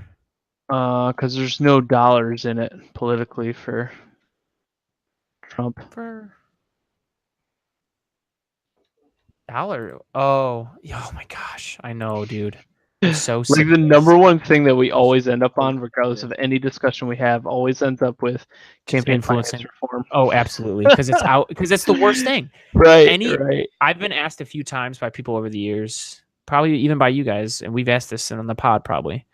[SPEAKER 2] Because there's no dollars in it politically for Trump.
[SPEAKER 1] For dollar. Oh my gosh. I know, dude. I'm so
[SPEAKER 2] like
[SPEAKER 1] sick
[SPEAKER 2] the
[SPEAKER 1] of
[SPEAKER 2] number
[SPEAKER 1] this.
[SPEAKER 2] one thing that we always end up on, regardless of any discussion we have, always ends up with campaign finance reform.
[SPEAKER 1] Oh, absolutely. Because it's out. Because it's the worst thing.
[SPEAKER 2] Right.
[SPEAKER 1] I've been asked a few times by people over the years, probably even by you guys, and we've asked this on the pod probably.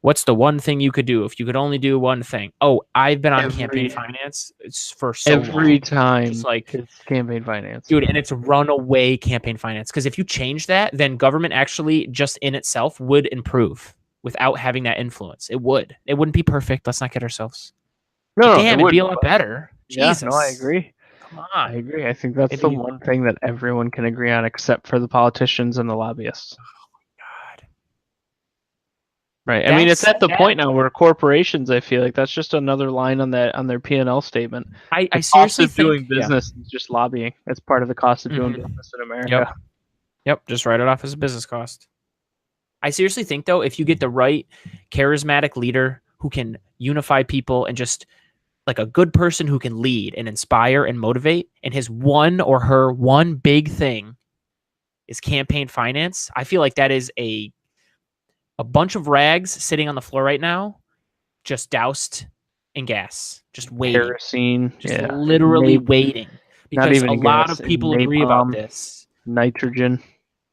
[SPEAKER 1] What's the one thing you could do if you could only do one thing? Oh, I've been on campaign finance for so long.
[SPEAKER 2] Every time
[SPEAKER 1] Just
[SPEAKER 2] it's campaign finance.
[SPEAKER 1] Dude, and it's runaway campaign finance. Because if you change that, then government actually just in itself would improve without having that influence. It would. It wouldn't be perfect. Let's not get ourselves.
[SPEAKER 2] No,
[SPEAKER 1] damn, it'd be a lot better.
[SPEAKER 2] Yeah,
[SPEAKER 1] Jesus.
[SPEAKER 2] no, I agree.
[SPEAKER 1] Come on.
[SPEAKER 2] I agree. I think that's the one thing that everyone can agree on except for the politicians and the lobbyists.
[SPEAKER 1] God.
[SPEAKER 2] Right. I mean, it's at the point now where corporations, I feel like that's just another line on their P&L statement.
[SPEAKER 1] I seriously think
[SPEAKER 2] doing business is just lobbying. That's part of the cost of doing business in America.
[SPEAKER 1] Yep. Just write it off as a business cost. I seriously think, though, if you get the right charismatic leader who can unify people and just like a good person who can lead and inspire and motivate, and his one or her one big thing is campaign finance, I feel like that is a bunch of rags sitting on the floor right now, just doused in gas, just waiting.
[SPEAKER 2] Kerosene.
[SPEAKER 1] Just literally waiting. Because
[SPEAKER 2] not even
[SPEAKER 1] a lot of people agree about this.
[SPEAKER 2] Nitrogen.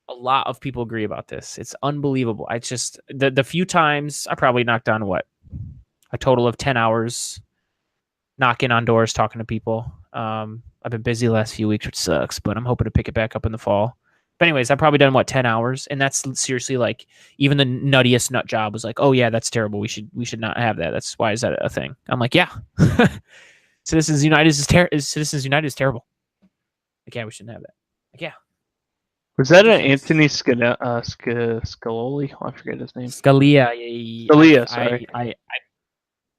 [SPEAKER 1] A lot of people agree about this. It's unbelievable. I just, the few times I probably knocked on a total of 10 hours knocking on doors, talking to people. I've been busy the last few weeks, which sucks, but I'm hoping to pick it back up in the fall. But anyways, I've probably done 10 hours, and that's seriously even the nuttiest nut job was oh yeah, that's terrible. We should not have that. That's why is that a thing? I'm like, yeah. Citizens United is terrible. Yeah, we shouldn't have that. Yeah.
[SPEAKER 2] Was that an Anthony Scaloli? Oh, I forget his name.
[SPEAKER 1] Scalia. Sorry.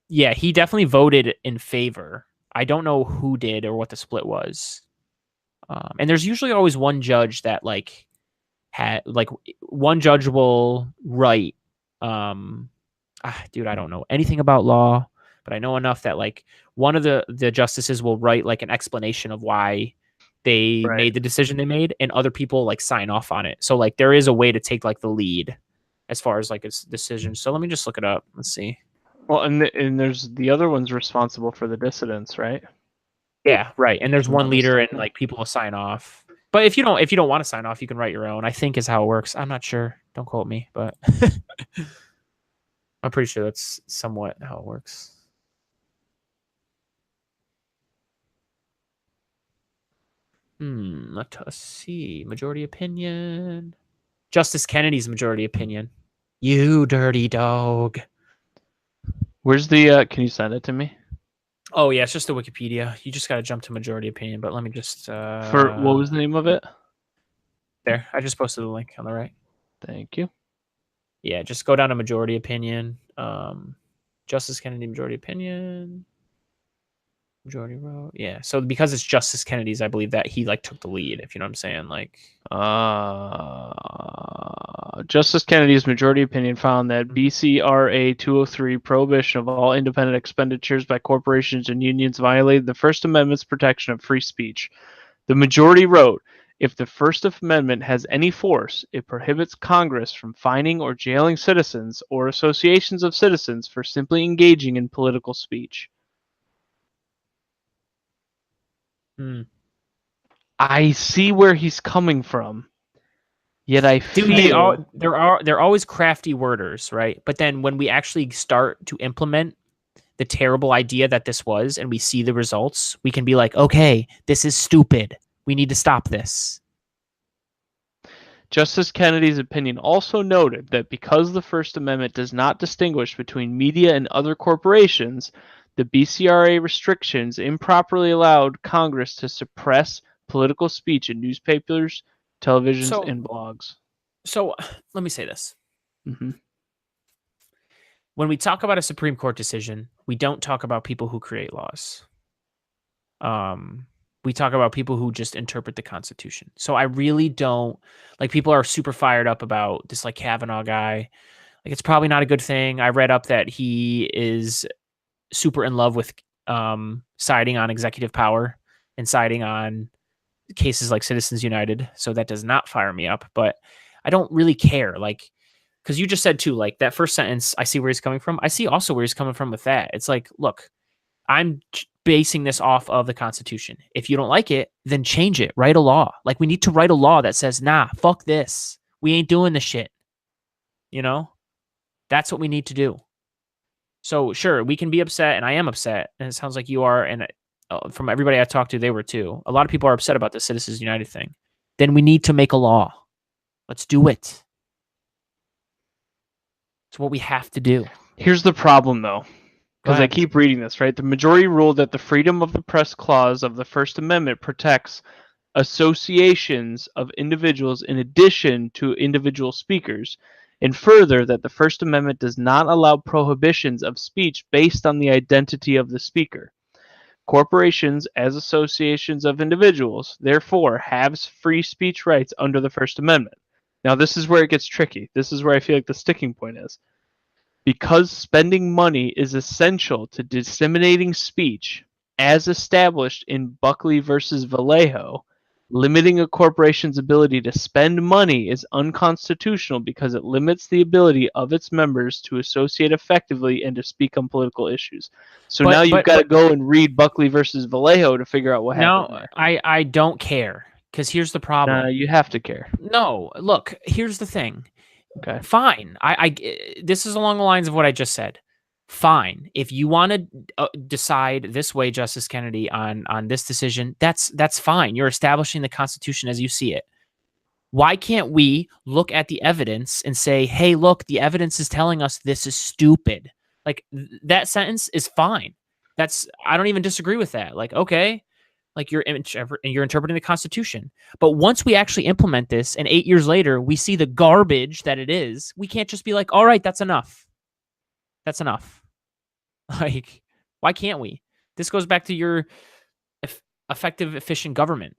[SPEAKER 1] Yeah, he definitely voted in favor. I don't know who did or what the split was. And there's usually always one judge that one judge will write dude, I don't know anything about law, but I know enough that like one of the justices will write like an explanation of why they
[SPEAKER 2] Right.
[SPEAKER 1] made the decision they made, and other people like sign off on it. So like there is a way to take like the lead as far as like its decision. So let me just look it up. Let's see.
[SPEAKER 2] Well, and there's the other one's responsible for the dissidents, right?
[SPEAKER 1] Yeah, right. And there's
[SPEAKER 2] If I'm
[SPEAKER 1] one
[SPEAKER 2] not
[SPEAKER 1] leader, and
[SPEAKER 2] mistaken.
[SPEAKER 1] like people will sign off. But if you don't want to sign off, you can write your own. I think is how it works. I'm not sure. Don't quote me, but I'm pretty sure that's somewhat how it works. Let us see. Majority opinion. Justice Kennedy's majority opinion. You dirty dog.
[SPEAKER 2] Where's the? Can you send it to me?
[SPEAKER 1] Oh yeah, it's just the Wikipedia. You just got to jump to majority opinion. But let me just
[SPEAKER 2] For what was the name of it?
[SPEAKER 1] there. I just posted the link on the right.
[SPEAKER 2] Thank you.
[SPEAKER 1] Yeah, just go down to majority opinion. Justice Kennedy majority opinion. Majority vote. Yeah. So because it's Justice Kennedy's, I believe that he like took the lead, if you know what I'm saying. Like
[SPEAKER 2] Justice Kennedy's majority opinion found that BCRA 203 prohibition of all independent expenditures by corporations and unions violated the First Amendment's protection of free speech. The majority wrote, if the First Amendment has any force, it prohibits Congress from fining or jailing citizens or associations of citizens for simply engaging in political speech. I see where he's coming from. Yet I feel
[SPEAKER 1] they're always crafty worders, right? But then when we actually start to implement the terrible idea that this was, and we see the results, we can be like, okay, this is stupid. We need to stop this.
[SPEAKER 2] Justice Kennedy's opinion also noted that because the First Amendment does not distinguish between media and other corporations, the BCRA restrictions improperly allowed Congress to suppress political speech in newspapers, televisions, and blogs.
[SPEAKER 1] So let me say this.
[SPEAKER 2] Mm-hmm.
[SPEAKER 1] When we talk about a Supreme Court decision, we don't talk about people who create laws. We talk about people who just interpret the Constitution. So I really don't like people are super fired up about this like Kavanaugh guy. Like it's probably not a good thing. I read up that he is super in love with siding on executive power and siding on cases like Citizens United. So that does not fire me up, but I don't really care. Like, because you just said too, like that first sentence, I see where he's coming from. I see also where he's coming from with that. It's like, look, I'm basing this off of the Constitution. If you don't like it, then change it. Write a law. Like we need to write a law that says, nah, fuck this. We ain't doing this shit. You know, that's what we need to do. So sure, we can be upset, and I am upset, and it sounds like you are, and from everybody I talked to, they were too. A lot of people are upset about the Citizens United thing. Then we need to make a law. Let's do it. It's what we have to do.
[SPEAKER 2] Here's the problem, though, because I keep reading this, right? The majority ruled that the freedom of the press clause of the First Amendment protects associations of individuals in addition to individual speakers, and further that the First Amendment does not allow prohibitions of speech based on the identity of the speaker. Corporations, as associations of individuals, therefore have free speech rights under the First Amendment. Now, this is where it gets tricky. This is where I feel like the sticking point is. Because spending money is essential to disseminating speech, as established in Buckley versus Vallejo, limiting a corporation's ability to spend money is unconstitutional because it limits the ability of its members to associate effectively and to speak on political issues. So now you've got to go and read Buckley versus Vallejo to figure out what happened there.
[SPEAKER 1] I don't care, because here's the problem.
[SPEAKER 2] You have to care.
[SPEAKER 1] No, look, here's the thing.
[SPEAKER 2] Okay.
[SPEAKER 1] Fine. This is along the lines of what I just said. Fine. If you want to decide this way, Justice Kennedy, on this decision, that's fine. You're establishing the Constitution as you see it. Why can't we look at the evidence and say, hey, look, the evidence is telling us this is stupid. Like that sentence is fine. I don't even disagree with that. Like, okay, like you're interpreting the Constitution. But once we actually implement this and 8 years later, we see the garbage that it is, we can't just be like, all right, that's enough. That's enough. Like, why can't we? This goes back to your effective, efficient government.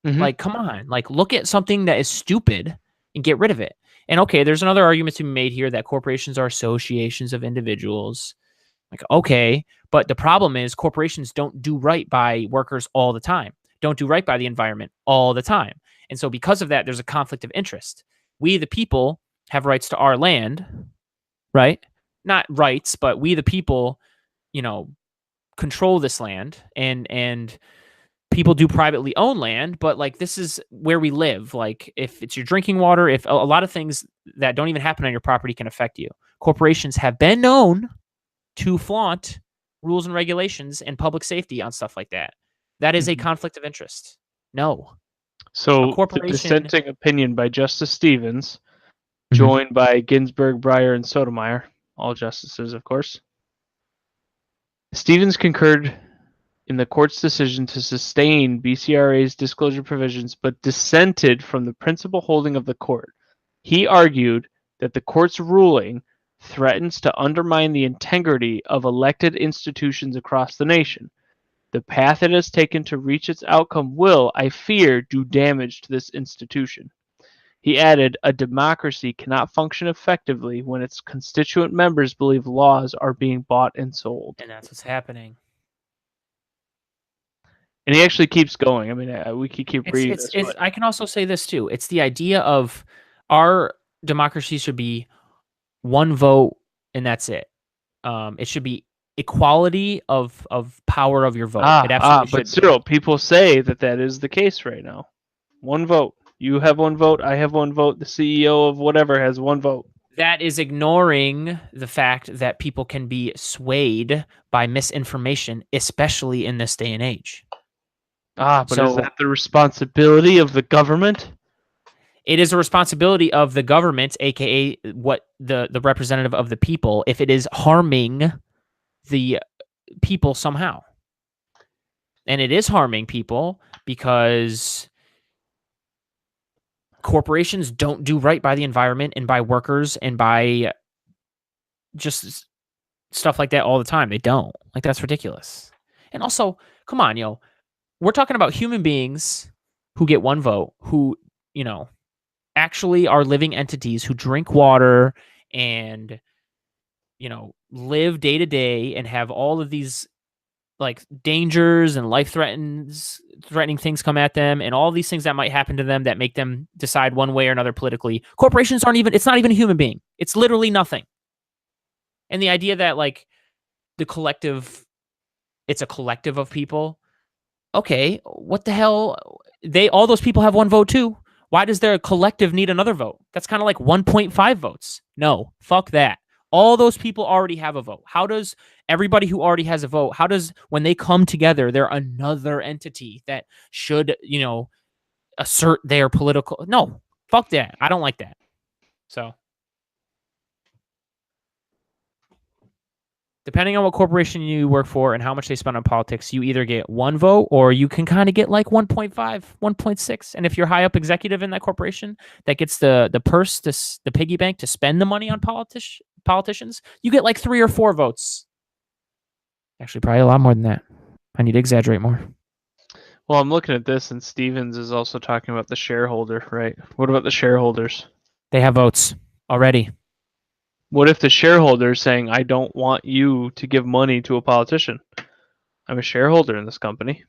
[SPEAKER 1] Mm-hmm. Like, come on. Like, look at something that is stupid and get rid of it. And okay, there's another argument to be made here that corporations are associations of individuals. Like, okay, but the problem is corporations don't do right by workers all the time, don't do right by the environment all the time. And so because of that, there's a conflict of interest. We, the people, have rights to our land, right? Not rights, but we, the people, control this land, and people do privately own land, but like this is where we live. Like if it's your drinking water, if a lot of things that don't even happen on your property can affect you. Corporations have been known to flaunt rules and regulations and public safety on stuff like that. That is a conflict of interest. No.
[SPEAKER 2] So the
[SPEAKER 1] corporation...
[SPEAKER 2] dissenting opinion by Justice Stevens, joined by Ginsburg, Breyer, and Sotomayor, all justices, of course. Stevens concurred in the court's decision to sustain BCRA's disclosure provisions, but dissented from the principal holding of the court. He argued that the court's ruling threatens to undermine the integrity of elected institutions across the nation. The path it has taken to reach its outcome will, I fear, do damage to this institution. He added, a democracy cannot function effectively when its constituent members believe laws are being bought and sold.
[SPEAKER 1] And that's what's happening.
[SPEAKER 2] And he actually keeps going. I mean, we could keep reading this.
[SPEAKER 1] I can also say this too. It's the idea of our democracy should be one vote and that's it. It should be equality of power of your vote. It absolutely should.
[SPEAKER 2] But still, people say that is the case right now. One vote. You have one vote. I have one vote. The CEO of whatever has one vote.
[SPEAKER 1] That is ignoring the fact that people can be swayed by misinformation, especially in this day and age.
[SPEAKER 2] But is that the responsibility of the government?
[SPEAKER 1] It is a responsibility of the government, aka what the representative of the people, if it is harming the people somehow. And it is harming people because corporations don't do right by the environment and by workers and by just stuff like that all the time. They don't. Like, that's ridiculous. And also, come on, we're talking about human beings who get one vote, who, actually are living entities who drink water and, live day to day and have all of these like dangers and threatening things come at them and all these things that might happen to them that make them decide one way or another politically. Corporations it's not even a human being. It's literally nothing. And the idea that like it's a collective of people. Okay, what the hell? All those people have one vote too. Why does their collective need another vote? That's kind of like 1.5 votes. No, fuck that. All those people already have a vote. How does everybody who already has a vote, when they come together, they're another entity that should, assert their political... No, fuck that. I don't like that. So, depending on what corporation you work for and how much they spend on politics, you either get one vote or you can kind of get like 1.5, 1.6. And if you're high up executive in that corporation that gets the purse, the piggy bank to spend the money on politicians, you get like 3 or 4 votes. Actually, probably a lot more than that. I need to exaggerate more.
[SPEAKER 2] Well, I'm looking at this, and Stevens is also talking about the shareholder, right? What about the shareholders?
[SPEAKER 1] They have votes already.
[SPEAKER 2] What if the shareholder is saying, I don't want you to give money to a politician? I'm a shareholder in this company.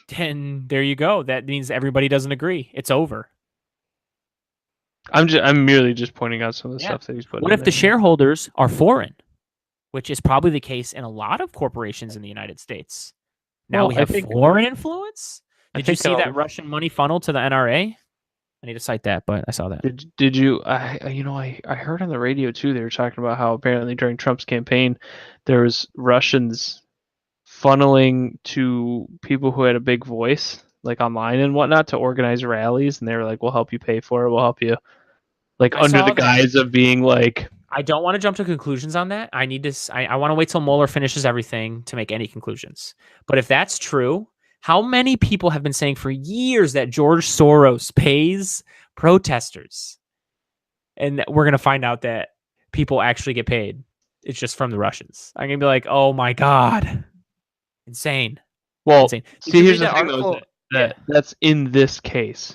[SPEAKER 1] Then there you go. That means everybody doesn't agree. It's over.
[SPEAKER 2] I'm merely just pointing out some of the stuff that he's putting.
[SPEAKER 1] What if the shareholders are foreign, which is probably the case in a lot of corporations in the United States? Now we have foreign influence. Did you see that Russian money funneled to the NRA? I need to cite that, but I saw that.
[SPEAKER 2] Did you? I heard on the radio too. They were talking about how apparently during Trump's campaign, there was Russians funneling to people who had a big voice, like online and whatnot, to organize rallies, and they were like, "We'll help you pay for it. We'll help you," like under the guise of being like.
[SPEAKER 1] I don't want to jump to conclusions on that. I want to wait till Mueller finishes everything to make any conclusions. But if that's true, how many people have been saying for years that George Soros pays protesters? And we're going to find out that people actually get paid. It's just from the Russians. I'm going to be like, oh my God. Insane.
[SPEAKER 2] Well,
[SPEAKER 1] insane.
[SPEAKER 2] See, here's the thing, though, that's in this case.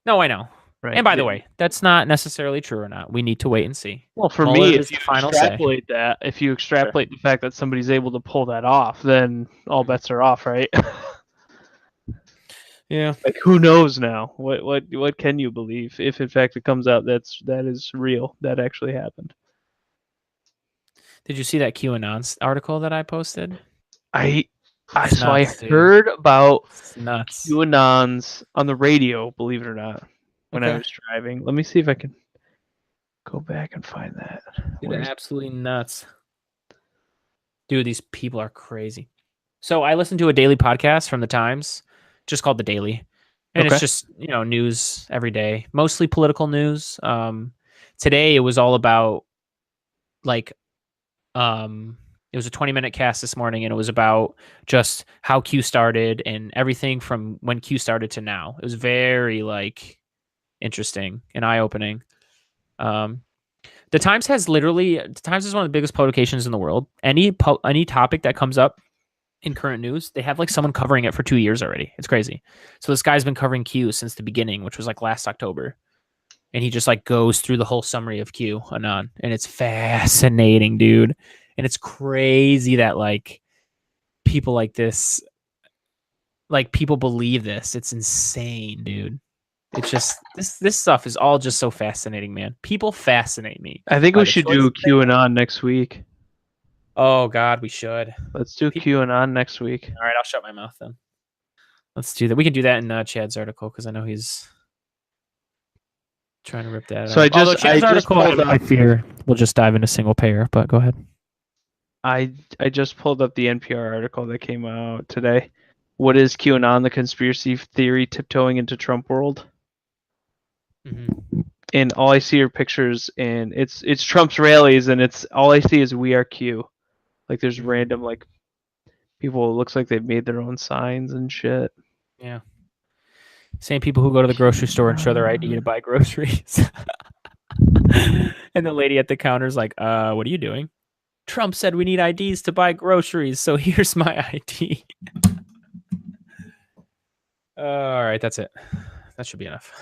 [SPEAKER 1] No, I know.
[SPEAKER 2] Right.
[SPEAKER 1] And by the way, that's not necessarily true or not. We need to wait and see.
[SPEAKER 2] Well, for
[SPEAKER 1] Mueller
[SPEAKER 2] me,
[SPEAKER 1] is
[SPEAKER 2] if
[SPEAKER 1] the
[SPEAKER 2] you
[SPEAKER 1] final say.
[SPEAKER 2] extrapolate the fact that somebody's able to pull that off, then all bets are off, right?
[SPEAKER 1] Yeah.
[SPEAKER 2] Like, who knows now? What can you believe if in fact it comes out that is real, that actually happened?
[SPEAKER 1] Did you see that QAnon article that I posted?
[SPEAKER 2] I
[SPEAKER 1] It's
[SPEAKER 2] so I
[SPEAKER 1] nuts, dude.
[SPEAKER 2] heard about
[SPEAKER 1] It's nuts.
[SPEAKER 2] QAnons on the radio, believe it or not, when I
[SPEAKER 1] Okay.
[SPEAKER 2] was driving. Let me see if I can go back and find that.
[SPEAKER 1] Dude,
[SPEAKER 2] Where's
[SPEAKER 1] absolutely nuts. Dude, these people are crazy. So I listen to a daily podcast from the Times, just called The Daily. And
[SPEAKER 2] Okay.
[SPEAKER 1] it's just, news every day, mostly political news. Today it was all about like it was a 20-minute cast this morning, and it was about just how Q started and everything from when Q started to now. It was very interesting and eye-opening. The Times is one of the biggest publications in the world. Any topic that comes up in current news, they have someone covering it for 2 years already. It's crazy. So this guy's been covering Q since the beginning, which was last October. And he just goes through the whole summary of Q anon, and it's fascinating, dude. And it's crazy that people like this, people believe this. It's insane, dude. It's just this stuff is all just so fascinating, man. People fascinate me.
[SPEAKER 2] I think we should do QAnon next week.
[SPEAKER 1] Oh God, we should.
[SPEAKER 2] Let's do QAnon next week.
[SPEAKER 1] All right, I'll shut my mouth then. Let's do that. We can do that in Chad's article because I know he's trying to rip that.
[SPEAKER 2] So
[SPEAKER 1] out. I fear we'll just dive into single payer. But go ahead.
[SPEAKER 2] I just pulled up the NPR article that came out today. What is QAnon? The conspiracy theory tiptoeing into Trump world.
[SPEAKER 1] Mm-hmm.
[SPEAKER 2] And all I see are pictures, and it's Trump's rallies, and it's all I see is "We Are Q." There's random people. It looks like they've made their own signs and shit.
[SPEAKER 1] Yeah. Same people who go to the grocery store and show their ID to buy groceries. And the lady at the counter's like, what are you doing? Trump said we need IDs to buy groceries, so here's my ID. All right, that's it. That should be enough.